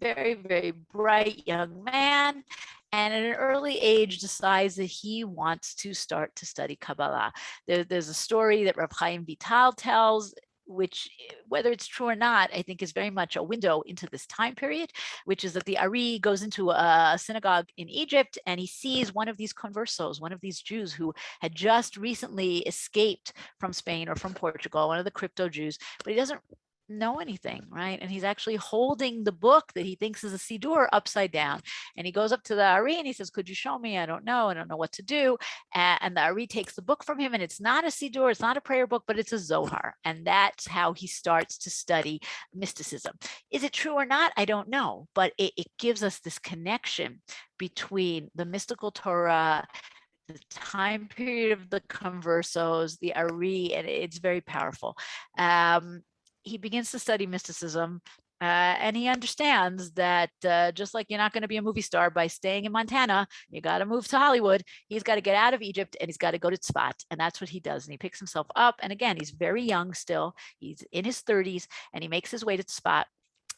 very, very bright young man. And at an early age decides that he wants to start to study Kabbalah. There's a story that Rav Chaim Vital tells, which, whether it's true or not, I think is very much a window into this time period, which is that the Ari goes into a synagogue in Egypt and he sees one of these conversos, one of these Jews who had just recently escaped from Spain or from Portugal, one of the crypto Jews, but he doesn't know anything, right? And he's actually holding the book that he thinks is a Siddur upside down. And he goes up to the Ari and he says, could you show me? I don't know what to do. And the Ari takes the book from him, and it's not a Siddur, it's not a prayer book, but it's a Zohar. And that's how he starts to study mysticism. Is it true or not? I don't know, but it gives us this connection between the mystical Torah, the time period of the conversos, the Ari, and it's very powerful. He begins to study mysticism, and he understands that just like you're not going to be a movie star by staying in Montana, you got to move to Hollywood. He's got to get out of Egypt and he's got to go to Tzfat. And that's what he does. And he picks himself up. And again, he's very young still. He's in his 30s and he makes his way to Tzfat.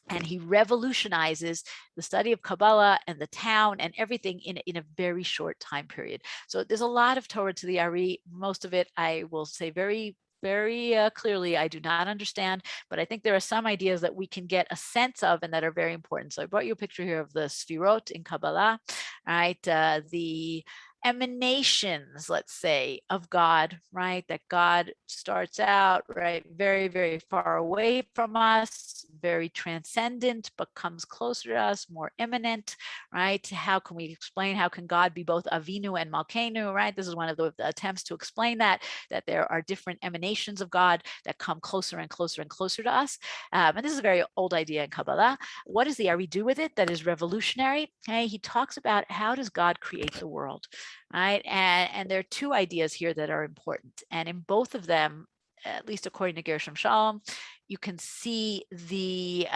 And he revolutionizes the study of Kabbalah and the town and everything in a very short time period. So there's a lot of Torah to the Ari. Most of it, I will say very clearly, I do not understand, but I think there are some ideas that we can get a sense of and that are very important. So I brought you a picture here of the Sfirot in Kabbalah, right? The emanations, let's say, of God, right? That God starts out, right, very, very far away from us, very transcendent, but comes closer to us, more immanent, right? How can we explain, how can God be both Avinu and Malkeinu, right? This is one of the attempts to explain that there are different emanations of God that come closer and closer and closer to us. And this is a very old idea in Kabbalah. What does the Ari do with it that is revolutionary? Okay, he talks about how does God create the world? Right. And there are two ideas here that are important. And in both of them, at least according to Gershom Shalom, you can see the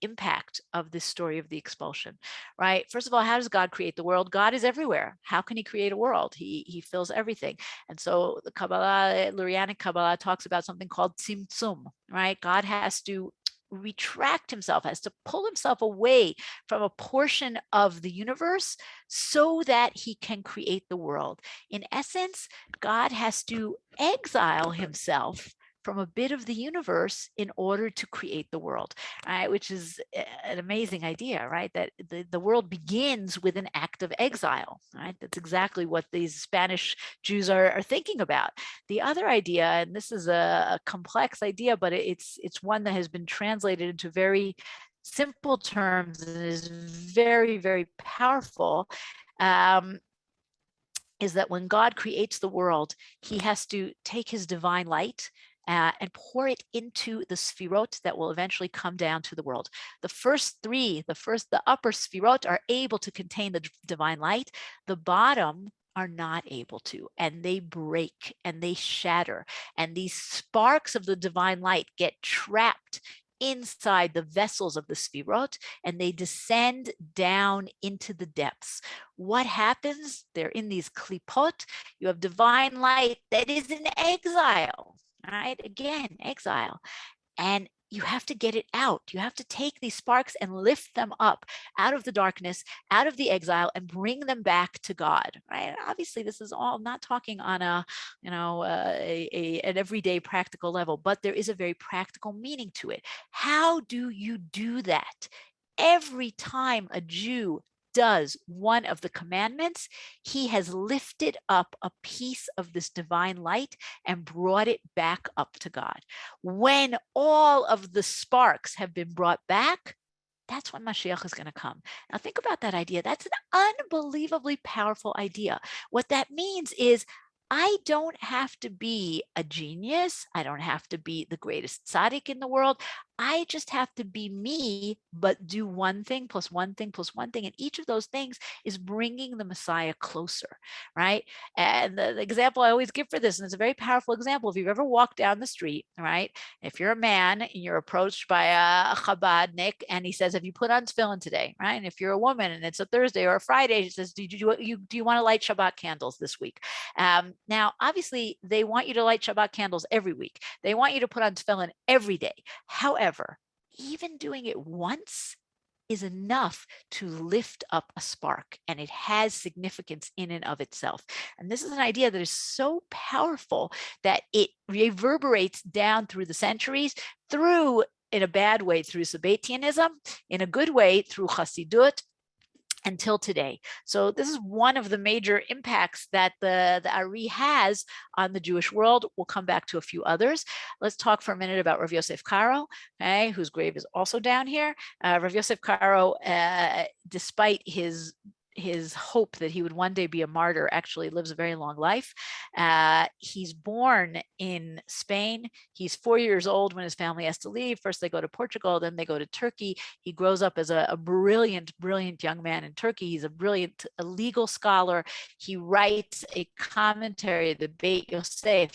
impact of this story of the expulsion, right? First of all, how does God create the world? God is everywhere. How can he create a world? He fills everything. And so the Kabbalah, Lurianic Kabbalah talks about something called tzimtzum, right? God has to retract himself, has to pull himself away from a portion of the universe so that he can create the world. In essence, God has to exile himself from a bit of the universe in order to create the world, right? Which is an amazing idea, right? That the world begins with an act of exile, right? That's exactly what these Spanish Jews are thinking about. The other idea, and this is a complex idea, but it's one that has been translated into very simple terms and is very, very powerful, is that when God creates the world, he has to take his divine light and pour it into the Sfirot that will eventually come down to the world. The first three, the upper Sfirot are able to contain the divine light. The bottom are not able to, and they break and they shatter. And these sparks of the divine light get trapped inside the vessels of the Sfirot, and they descend down into the depths. What happens? They're in these klipot. You have divine light that is in exile, right? Again, exile. And you have to get it out. You have to take these sparks and lift them up out of the darkness, out of the exile, and bring them back to God. Right? Obviously, this is all not talking on a, an everyday practical level, but there is a very practical meaning to it. How do you do that? Every time a Jew does one of the commandments, he has lifted up a piece of this divine light and brought it back up to God. When all of the sparks have been brought back, that's when Mashiach is going to come. Now think about that idea. That's an unbelievably powerful idea. What that means is I don't have to be a genius. I don't have to be the greatest tzaddik in the world. I just have to be me, but do one thing plus one thing plus one thing. And each of those things is bringing the Messiah closer, right? And the example I always give for this, and it's a very powerful example, if you've ever walked down the street, right? If you're a man and you're approached by a Chabadnik and he says, have you put on tefillin today, right? And if you're a woman and it's a Thursday or a Friday, he says, do you want to light Shabbat candles this week? Now, obviously, they want you to light Shabbat candles every week. They want you to put on tefillin every day. However, even doing it once is enough to lift up a spark, and it has significance in and of itself. And this is an idea that is so powerful that it reverberates down through the centuries, through, in a bad way, through Sabbatianism, in a good way, through Chassidut, until today. So this is one of the major impacts that the Ari has on the Jewish world. We'll come back to a few others. Let's talk for a minute about Raviosaf Cairo, okay, whose grave is also down here. Raviosaf Cairo, despite his hope that he would one day be a martyr, actually lives a very long life. He's born in Spain. He's 4 years old when his family has to leave. First they go to Portugal, then they go to Turkey. He grows up as a brilliant young man in Turkey. He's a legal scholar. He writes a commentary, the Beit Yosef,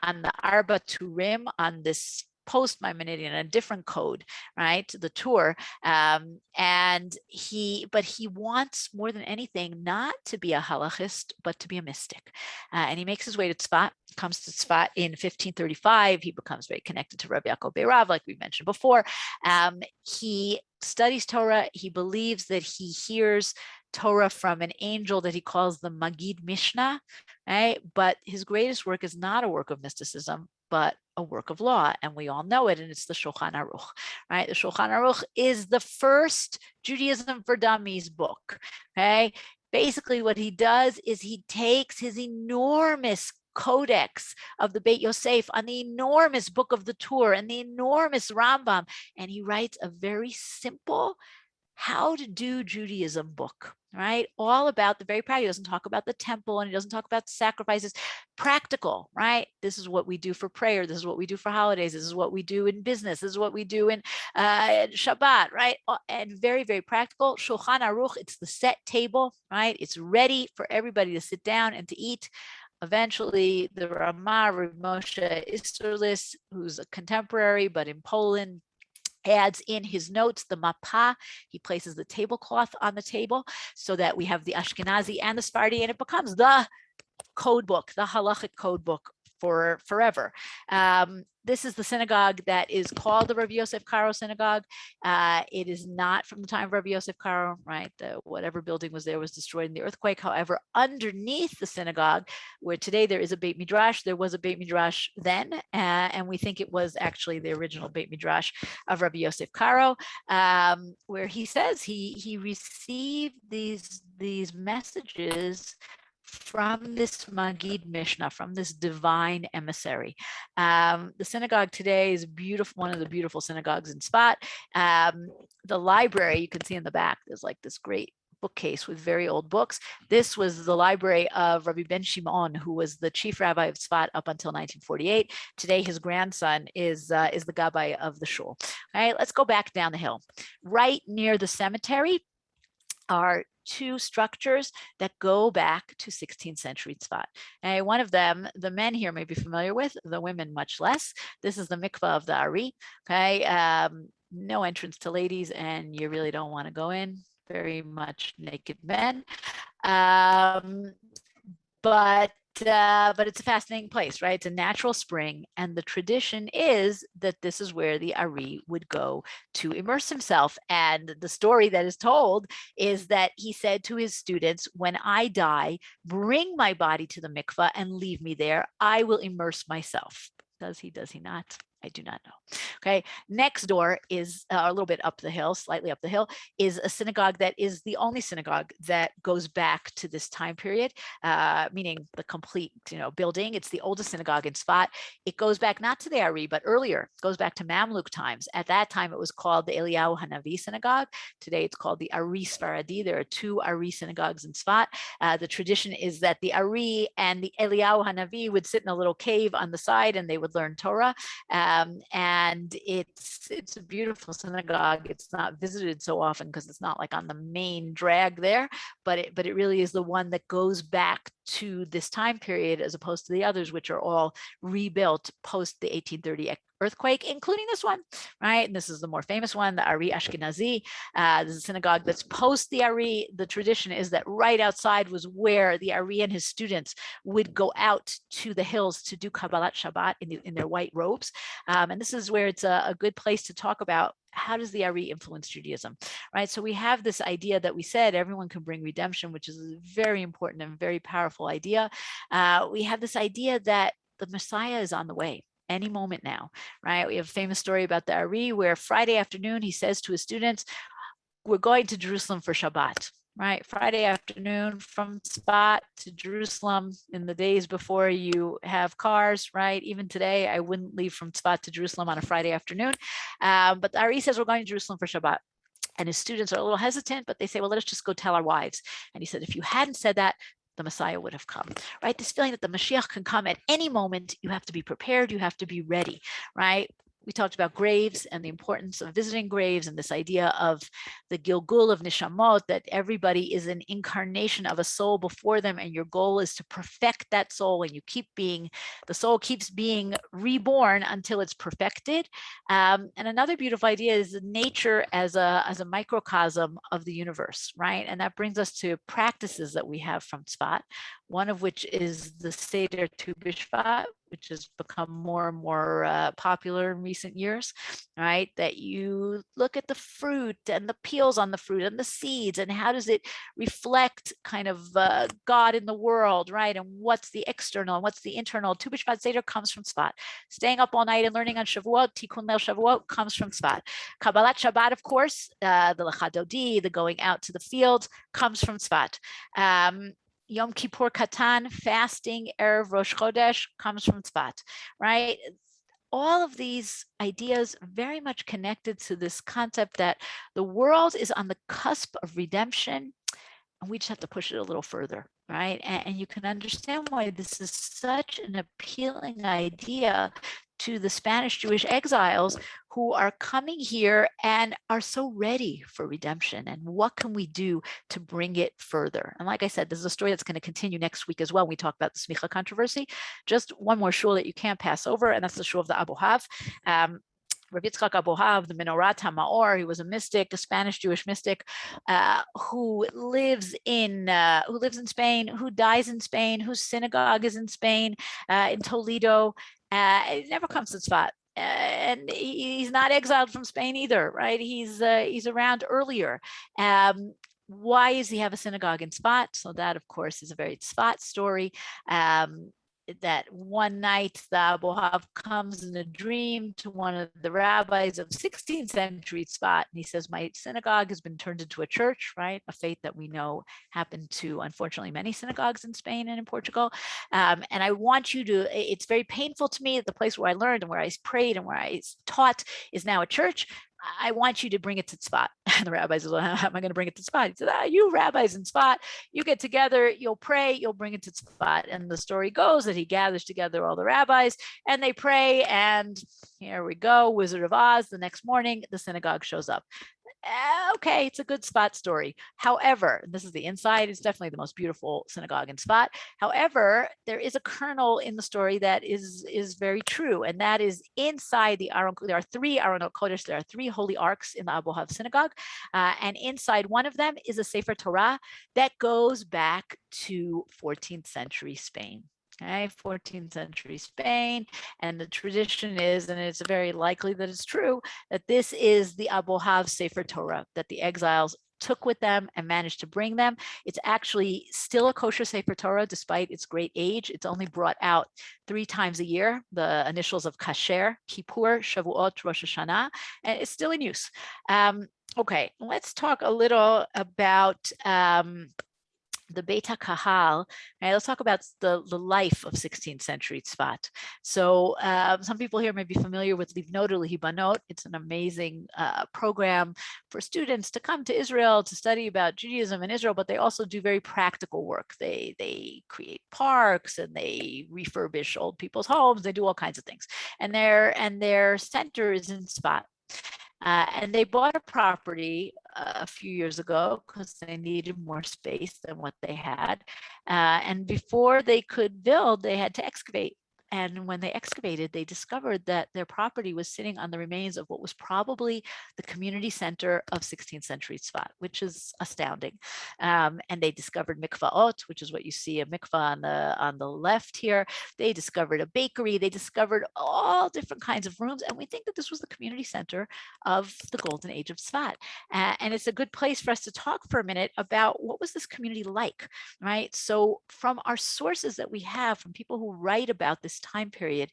on the Arba Turim, on this post-Maimonidean, a different code, right? The Tur, but he wants more than anything not to be a halachist, but to be a mystic. And he makes his way to Tzfat, comes to Tzfat in 1535. He becomes very connected to Rabbi Yaakov Beirav, like we mentioned before. He studies Torah. He believes that he hears Torah from an angel that he calls the Magid Mishnah, right? But his greatest work is not a work of mysticism, but a work of law, and we all know it, and it's the Shulchan Aruch, right? The Shulchan Aruch is the first Judaism for Dummies book, okay? Basically what he does is he takes his enormous codex of the Beit Yosef on the enormous book of the Tur and the enormous Rambam, and he writes a very simple how to do Judaism book, right? All about the very practical. He doesn't talk about the temple and he doesn't talk about sacrifices. Practical, right? This is what we do for prayer. This is what we do for holidays. This is what we do in business. This is what we do in Shabbat, right? And very, very practical. Shulchan Aruch, it's the set table, right? It's ready for everybody to sit down and to eat. Eventually, the Ramah, Rav Moshe Isserlis, who's a contemporary, but in Poland, adds in his notes the mapa. He places the tablecloth on the table so that we have the Ashkenazi and the Sephardi, and it becomes the code book, the halachic code book for forever. This is the synagogue that is called the Raviosaf Cairo Synagogue. It is not from the time of Raviosaf Cairo, right? Whatever building was there was destroyed in the earthquake. However, underneath the synagogue, where today there is a Beit Midrash, there was a Beit Midrash then, and we think it was actually the original Beit Midrash of Raviosaf Cairo, where he says he received these messages from this Magid Mishnah, from this divine emissary. The synagogue today is beautiful, one of the beautiful synagogues in Tzfat. The library, you can see in the back, there's like this great bookcase with very old books. This was the library of Rabbi Ben Shimon, who was the chief rabbi of Tzfat up until 1948. Today, his grandson is the gabbai of the shul. All right, let's go back down the hill. Right near the cemetery are two structures that go back to 16th century Tzfat. And one of them, the men here may be familiar with, the women much less. This is the mikvah of the Ari. Okay, no entrance to ladies, and you really don't want to go in. Very much naked men. But it's a fascinating place, right? It's a natural spring. And the tradition is that this is where the Ari would go to immerse himself. And the story that is told is that he said to his students, when I die, bring my body to the mikvah and leave me there. I will immerse myself. Does he not? I do not know. Okay, next door is a little bit up the hill, slightly up the hill, is a synagogue that is the only synagogue that goes back to this time period, meaning the complete, building. It's the oldest synagogue in Tzfat. It goes back not to the Ari, but earlier. It goes back to Mamluk times. At that time, it was called the Eliyahu Hanavi synagogue. Today, it's called the Ari Sfaradi. There are two Ari synagogues in Tzfat. The tradition is that the Ari and the Eliyahu Hanavi would sit in a little cave on the side, and they would learn Torah. And it's a beautiful synagogue. It's not visited so often because it's not like on the main drag there, but it really is the one that goes back to this time period as opposed to the others, which are all rebuilt post the 1830 earthquake, including this one, right? And this is the more famous one, the Ari Ashkenazi. This is a synagogue that's post the Ari. The tradition is that right outside was where the Ari and his students would go out to the hills to do Kabbalah Shabbat in their white robes. And this is where it's a good place to talk about how does the Ari influence Judaism, right? So we have this idea that we said everyone can bring redemption, which is a very important and very powerful idea. We have this idea that the Messiah is on the way any moment now, right? We have a famous story about the Ari where Friday afternoon he says to his students, we're going to Jerusalem for Shabbat, right? Friday afternoon from Tzfat to Jerusalem in the days before you have cars, right? Even today, I wouldn't leave from Tzfat to Jerusalem on a Friday afternoon. But the Ari says we're going to Jerusalem for Shabbat. And his students are a little hesitant, but they say, well, let us just go tell our wives. And he said, if you hadn't said that, the Messiah would have come, right? This feeling that the Mashiach can come at any moment, you have to be prepared, you have to be ready, right? We talked about graves and the importance of visiting graves and this idea of the Gilgul of Nishamot, that everybody is an incarnation of a soul before them, and your goal is to perfect that soul, and the soul keeps being reborn until it's perfected. And another beautiful idea is nature as a microcosm of the universe, right? And that brings us to practices that we have from Tzfat, one of which is the Seder Tu B'Shvat, which has become more and more popular in recent years, right? That you look at the fruit and the peels on the fruit and the seeds, and how does it reflect kind of God in the world, right? And what's the external and what's the internal? Tu B'Shvat Seder comes from Tzfat. Staying up all night and learning on Shavuot, Tikkun Leil Shavuot, comes from Tzfat. Kabbalah Shabbat, of course, the Lecha Dodi, the going out to the field, comes from Tzfat. Yom Kippur Katan, fasting, Erev Rosh Chodesh, comes from Tzfat, right? All of these ideas very much connected to this concept that the world is on the cusp of redemption, and we just have to push it a little further, right? And you can understand why this is such an appealing idea to the Spanish Jewish exiles who are coming here and are so ready for redemption. And what can we do to bring it further? And like I said, this is a story that's going to continue next week as well. We talk about the Smicha controversy. Just one more shul that you can't pass over, and that's the shul of the Abohav. Raviosaf Abohav, the Minorat HaMaor, he was a mystic, a Spanish Jewish mystic, who lives in Spain, who dies in Spain, whose synagogue is in Spain, in Toledo. It never comes to Tzfat. And he's not exiled from Spain either, right? He's around earlier. Why does he have a synagogue in Tzfat? So that, of course, is a very Tzfat story. That one night the Abohav comes in a dream to one of the rabbis of 16th century Tzfat, and he says, my synagogue has been turned into a church, right? A fate that we know happened to, unfortunately, many synagogues in Spain and in Portugal. And I want you to, it's very painful to me that the place where I learned and where I prayed and where I taught is now a church. I want you to bring it to Tzfat. And the rabbi says, well, how am I going to bring it to Tzfat? He said, you rabbis in Tzfat, you get together, you'll pray, you'll bring it to Tzfat. And the story goes that he gathers together all the rabbis and they pray. And here we go, Wizard of Oz. The next morning, the synagogue shows up. okay, it's a good Sfat story. However, this is the inside, it's definitely the most beautiful synagogue in Sfat. However, there is a kernel in the story that is very true, and that is inside the Aron. There are 3 Aronot Kodesh, there are 3 holy arks in the Abohav synagogue, and inside one of them is a Sefer Torah that goes back to 14th century Spain. Okay, 14th century Spain. And the tradition is, and it's very likely that it's true, that this is the Abohav Sefer Torah that the exiles took with them and managed to bring them. It's actually still a kosher Sefer Torah despite its great age. It's only brought out 3 times a year, the initials of Kasher, Kippur, Shavuot, Rosh Hashanah, and it's still in use. Okay, let's talk a little about the Beit HaKahal. Right, let's talk about the life of 16th century Tzfat. So some people here may be familiar with Livnot or Lihibanot. It's an amazing program for students to come to Israel to study about Judaism in Israel, but they also do very practical work. They create parks and they refurbish old people's homes. They do all kinds of things. And their center is in Tzfat. And they bought a property a few years ago because they needed more space than what they had. And before they could build, they had to excavate. And when they excavated, they discovered that their property was sitting on the remains of what was probably the community center of 16th century Tzfat, which is astounding. And they discovered mikvaot, which is what you see, a mikvah on the left here. They discovered a bakery. They discovered all different kinds of rooms. And we think that this was the community center of the golden age of Tzfat. And it's a good place for us to talk for a minute about what was this community like, right? So from our sources that we have, from people who write about this time period,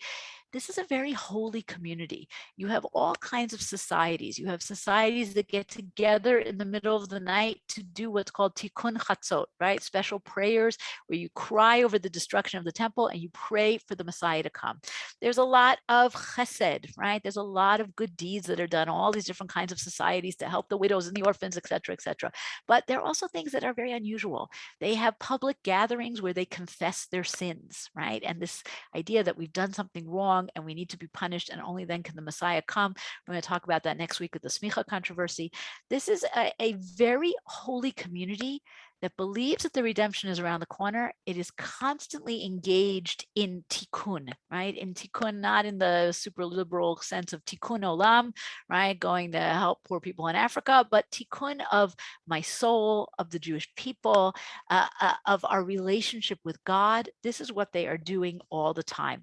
this is a very holy community. You have all kinds of societies. You have societies that get together in the middle of the night to do what's called tikkun chatzot, right? Special prayers where you cry over the destruction of the temple and you pray for the Messiah to come. There's a lot of chesed, right? There's a lot of good deeds that are done, all these different kinds of societies to help the widows and the orphans, et cetera, et cetera. But there are also things that are very unusual. They have public gatherings where they confess their sins, right? And this idea that we've done something wrong and we need to be punished and only then can the Messiah come. We're going to talk about that next week with the Smicha controversy. This is a very holy community that believes that the redemption is around the corner. It is constantly engaged in tikkun, right? In tikkun, not in the super liberal sense of tikkun olam, right? Going to help poor people in Africa, but tikkun of my soul, of the Jewish people, of our relationship with God. This is what they are doing all the time.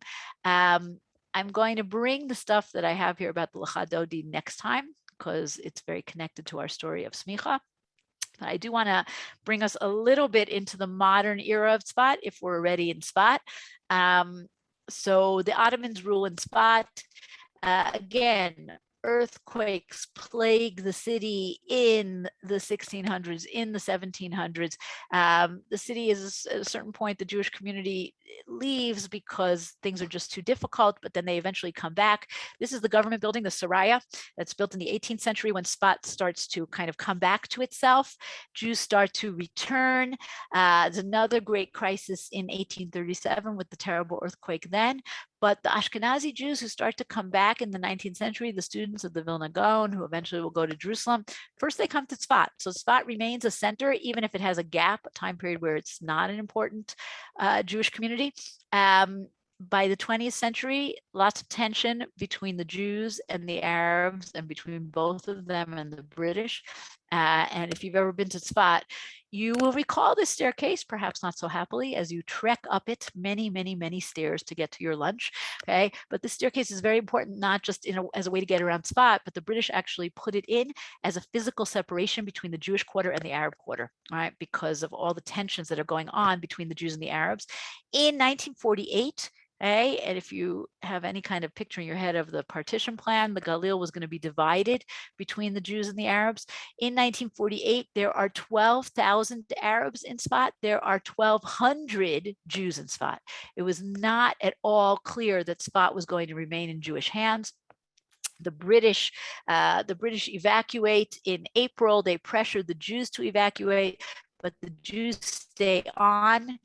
I'm going to bring the stuff that I have here about the Lecha Dodi next time because it's very connected to our story of Smicha. But I do want to bring us a little bit into the modern era of Tzfat if we're already in Tzfat. So the Ottomans rule in Tzfat. Again, earthquakes plague the city in the 1600s, in the 1700s. The city is at a certain point, the Jewish community leaves because things are just too difficult, but then they eventually come back. This is the government building, the Saraya, that's built in the 18th century when Tzfat starts to kind of come back to itself. Jews start to return. There's another great crisis in 1837 with the terrible earthquake then. But the Ashkenazi Jews who start to come back in the 19th century, the students of the Vilna Gaon, who eventually will go to Jerusalem, first they come to Tzfat. So Tzfat remains a center, even if it has a gap, a time period where it's not an important Jewish community. By the 20th century, lots of tension between the Jews and the Arabs and between both of them and the British. And if you've ever been to Tzfat, you will recall this staircase, perhaps not so happily, as you trek up it, many, many, many stairs to get to your lunch, okay? But this staircase is very important, not just as a way to get around Tzfat, but the British actually put it in as a physical separation between the Jewish quarter and the Arab quarter, right? Because of all the tensions that are going on between the Jews and the Arabs. In 1948, okay, and if you have any kind of picture in your head of the partition plan, the Galil was going to be divided between the Jews and the Arabs. In 1948, there are 12,000 Arabs in Tzfat. There are 1,200 Jews in Tzfat. It was not at all clear that Tzfat was going to remain in Jewish hands. The British evacuate in April. They pressured the Jews to evacuate, but the Jews stay on.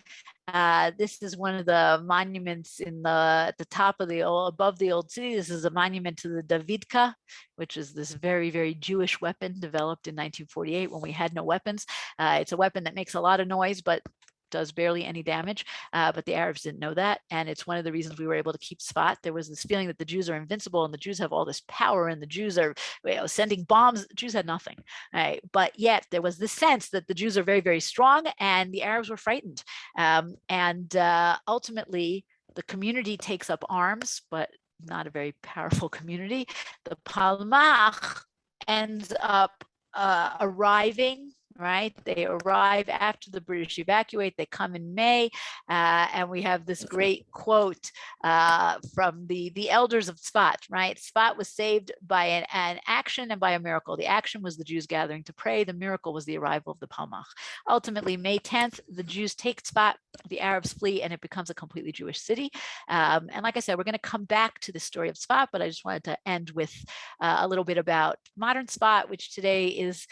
This is one of the monuments at the top of above the old city. This is a monument to the Davidka, which is this very, very Jewish weapon developed in 1948 when we had no weapons. It's a weapon that makes a lot of noise, but does barely any damage, but the Arabs didn't know that. And it's one of the reasons we were able to keep Sfat. There was this feeling that the Jews are invincible and the Jews have all this power and the Jews are sending bombs. The Jews had nothing, right? But yet there was this sense that the Jews are very, very strong and the Arabs were frightened. Ultimately, the community takes up arms, but not a very powerful community. The Palmach ends up arriving. Right, they arrive after the British evacuate. They come in May, and we have this great quote from the elders of Tzfat. Right, Tzfat was saved by an action and by a miracle. The action was the Jews gathering to pray. The miracle was the arrival of the Palmach. Ultimately, May 10th, the Jews take Tzfat, the Arabs flee, and it becomes a completely Jewish city. And like I said, we're going to come back to the story of Tzfat, but I just wanted to end with a little bit about modern Tzfat, which today is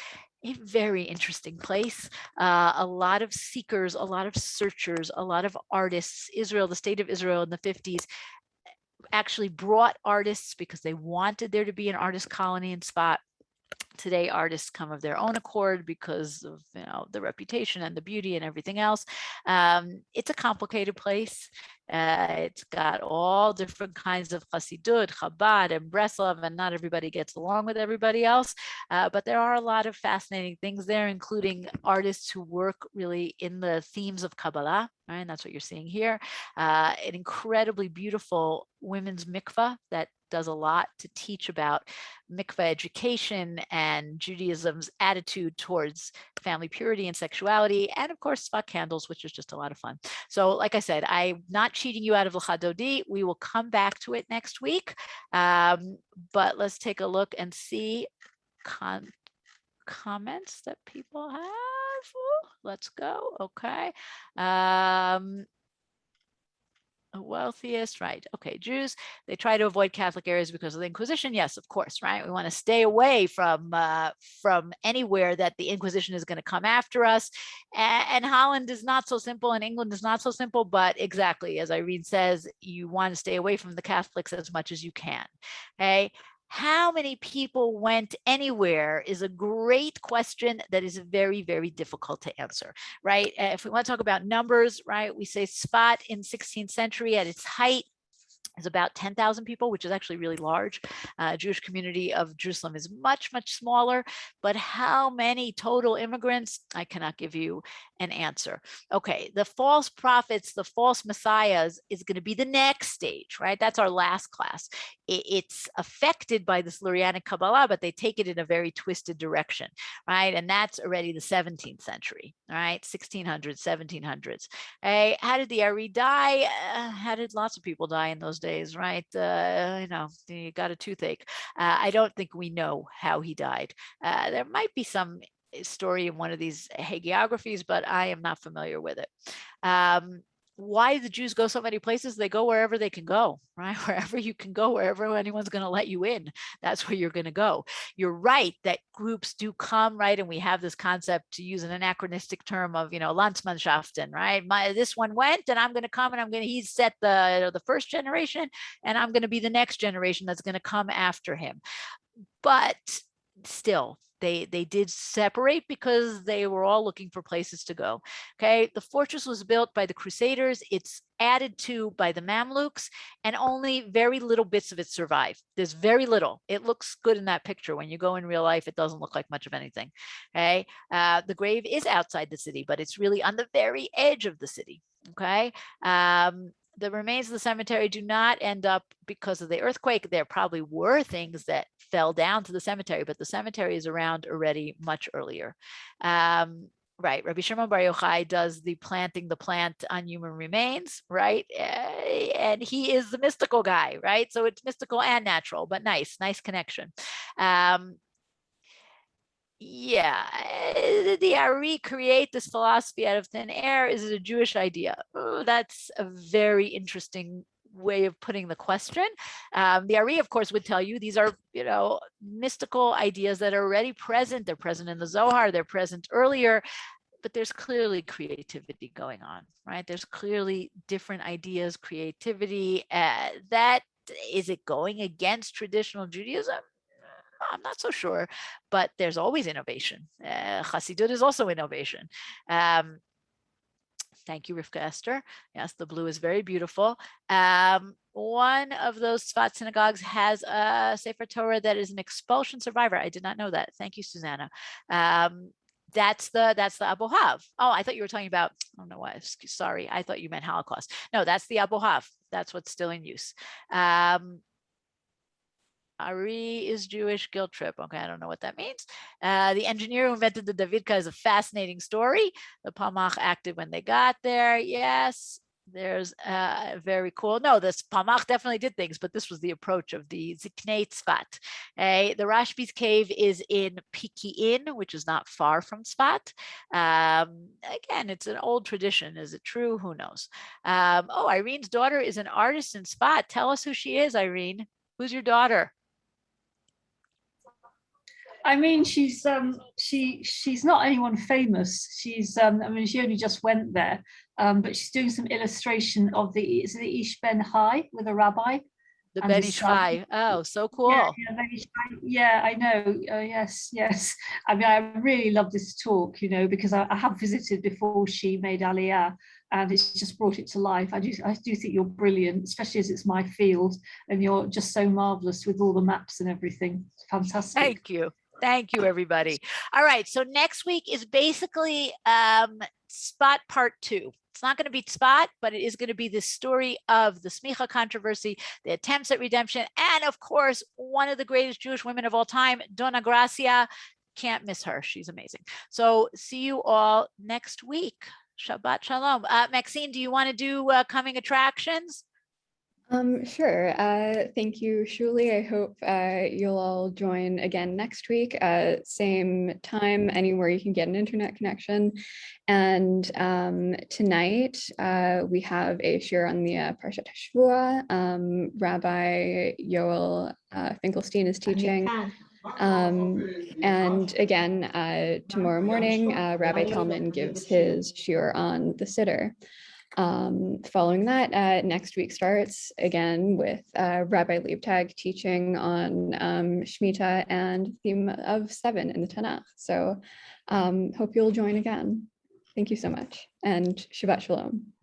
a very interesting place. A lot of seekers, a lot of searchers, a lot of artists. Israel, the state of Israel in the 50s actually brought artists because they wanted there to be an artist colony in Tzfat. Today, artists come of their own accord because of the reputation and the beauty and everything else. It's a complicated place. It's got all different kinds of Chassidut, Chabad, and Breslov, and not everybody gets along with everybody else. But there are a lot of fascinating things there, including artists who work really in the themes of Kabbalah. Right? And that's what you're seeing here. An incredibly beautiful women's mikvah that does a lot to teach about mikvah education and Judaism's attitude towards family purity and sexuality, and of course Tzfat candles, which is just a lot of fun. So like I said, I'm not cheating you out of L'cha Dodi. We will come back to it next week, but let's take a look and see comments that people have. Ooh, let's go. Okay. Wealthiest, right? Okay, Jews, they try to avoid Catholic areas because of the Inquisition. Yes, of course, right? We want to stay away from anywhere that the Inquisition is going to come after us. And Holland is not so simple, and England is not so simple. But exactly as Irene says, you want to stay away from the Catholics as much as you can. Okay. How many people went anywhere is a great question that is very, very difficult to answer, right? If we want to talk about numbers, right, we say Tzfat in 16th century at its height is about 10,000 people, which is actually really large. Jewish community of Jerusalem is much, much smaller, but how many total immigrants? I cannot give you an answer. Okay, the false prophets, the false messiahs is going to be the next stage, right? That's our last class. It's affected by this Lurianic Kabbalah, but they take it in a very twisted direction, right? And that's already the 17th century, all right? 1600s, 1700s. Hey, how did the Ari die? How did lots of people die in those days, right? You got a toothache. I don't think we know how he died. There might be some story in one of these hagiographies, but I am not familiar with it. Why the Jews go so many places? They go wherever they can go, right? Wherever you can go, wherever anyone's going to let you in, that's where you're going to go. You're right that groups do come, right? And we have this concept, to use an anachronistic term of, Landsmannschaften, right? This one went, and I'm going to come, and he's set the first generation, and I'm going to be the next generation that's going to come after him. But still, they did separate because they were all looking for places to go. Okay, the fortress was built by the Crusaders. It's added to by the Mamluks, and only very little bits of it survive. There's very little. It looks good in that picture. When you go in real life, it doesn't look like much of anything. Okay, the grave is outside the city, but it's really on the very edge of the city. Okay. The remains of the cemetery do not end up because of the earthquake. There probably were things that fell down to the cemetery, but the cemetery is around already much earlier. Right, Rabbi Shimon Bar Yochai does the planting the plant on human remains, right? And he is the mystical guy, right? So it's mystical and natural, but nice connection. Yeah, the Ari create this philosophy out of thin air. Is it a Jewish idea? Oh, that's a very interesting way of putting the question. The Ari, of course, would tell you these are, mystical ideas that are already present. They're present in the Zohar. They're present earlier. but there's clearly creativity going on, right? There's clearly different ideas, creativity. That is it going against traditional Judaism? I'm not so sure, but there's always innovation. Chassidut is also innovation. Thank you, Rivka Esther. Yes, the blue is very beautiful. One of those Tzfat synagogues has a Sefer Torah that is an expulsion survivor. I did not know that. Thank you, Susanna. That's the Abohav. Oh, I thought you were talking about, I don't know why, sorry. I thought you meant Holocaust. No, that's the Abohav. That's what's still in use. Ari is Jewish, guilt trip. Okay, I don't know what that means. The engineer who invented the Davidka is a fascinating story. The Palmach acted when they got there. Yes, there's very cool. No, this Palmach definitely did things, but this was the approach of the Ziknei Tzfat. The Rashbi's cave is in Piki'in, which is not far from Tzfat. Again, it's an old tradition. Is it true? Who knows? Oh, Irene's daughter is an artist in Tzfat. Tell us who she is, Irene. Who's your daughter? I mean, she's not anyone famous. She's I mean, she only just went there, but she's doing some illustration of the Ish Ben Hai with a rabbi. The Ben Ish Hai. Oh, so cool. Yeah, I know. Yes. I mean, I really love this talk, because I have visited before she made Aliyah, and it's just brought it to life. I do think you're brilliant, especially as it's my field, and you're just so marvelous with all the maps and everything. Fantastic. Thank you. Thank you, everybody. All right. So next week is basically Spot Part 2. It's not going to be Tzfat, but it is going to be the story of the Smicha controversy, the attempts at redemption, and of course, one of the greatest Jewish women of all time, Dona Gracia. Can't miss her. She's amazing. So see you all next week. Shabbat Shalom. Maxine, do you want to do coming attractions? Sure. Thank you, Shulie. I hope you'll all join again next week, same time, anywhere you can get an internet connection. And tonight we have a shir on the Parshat Shavua. Rabbi Yoel Finkelstein is teaching. And again, tomorrow morning, Rabbi Talman gives his shir on the Siddur. Following that, next week starts again with Rabbi Liebtag teaching on Shemitah and theme of 7 in the Tanakh. So hope you'll join again. Thank you so much, and Shabbat Shalom.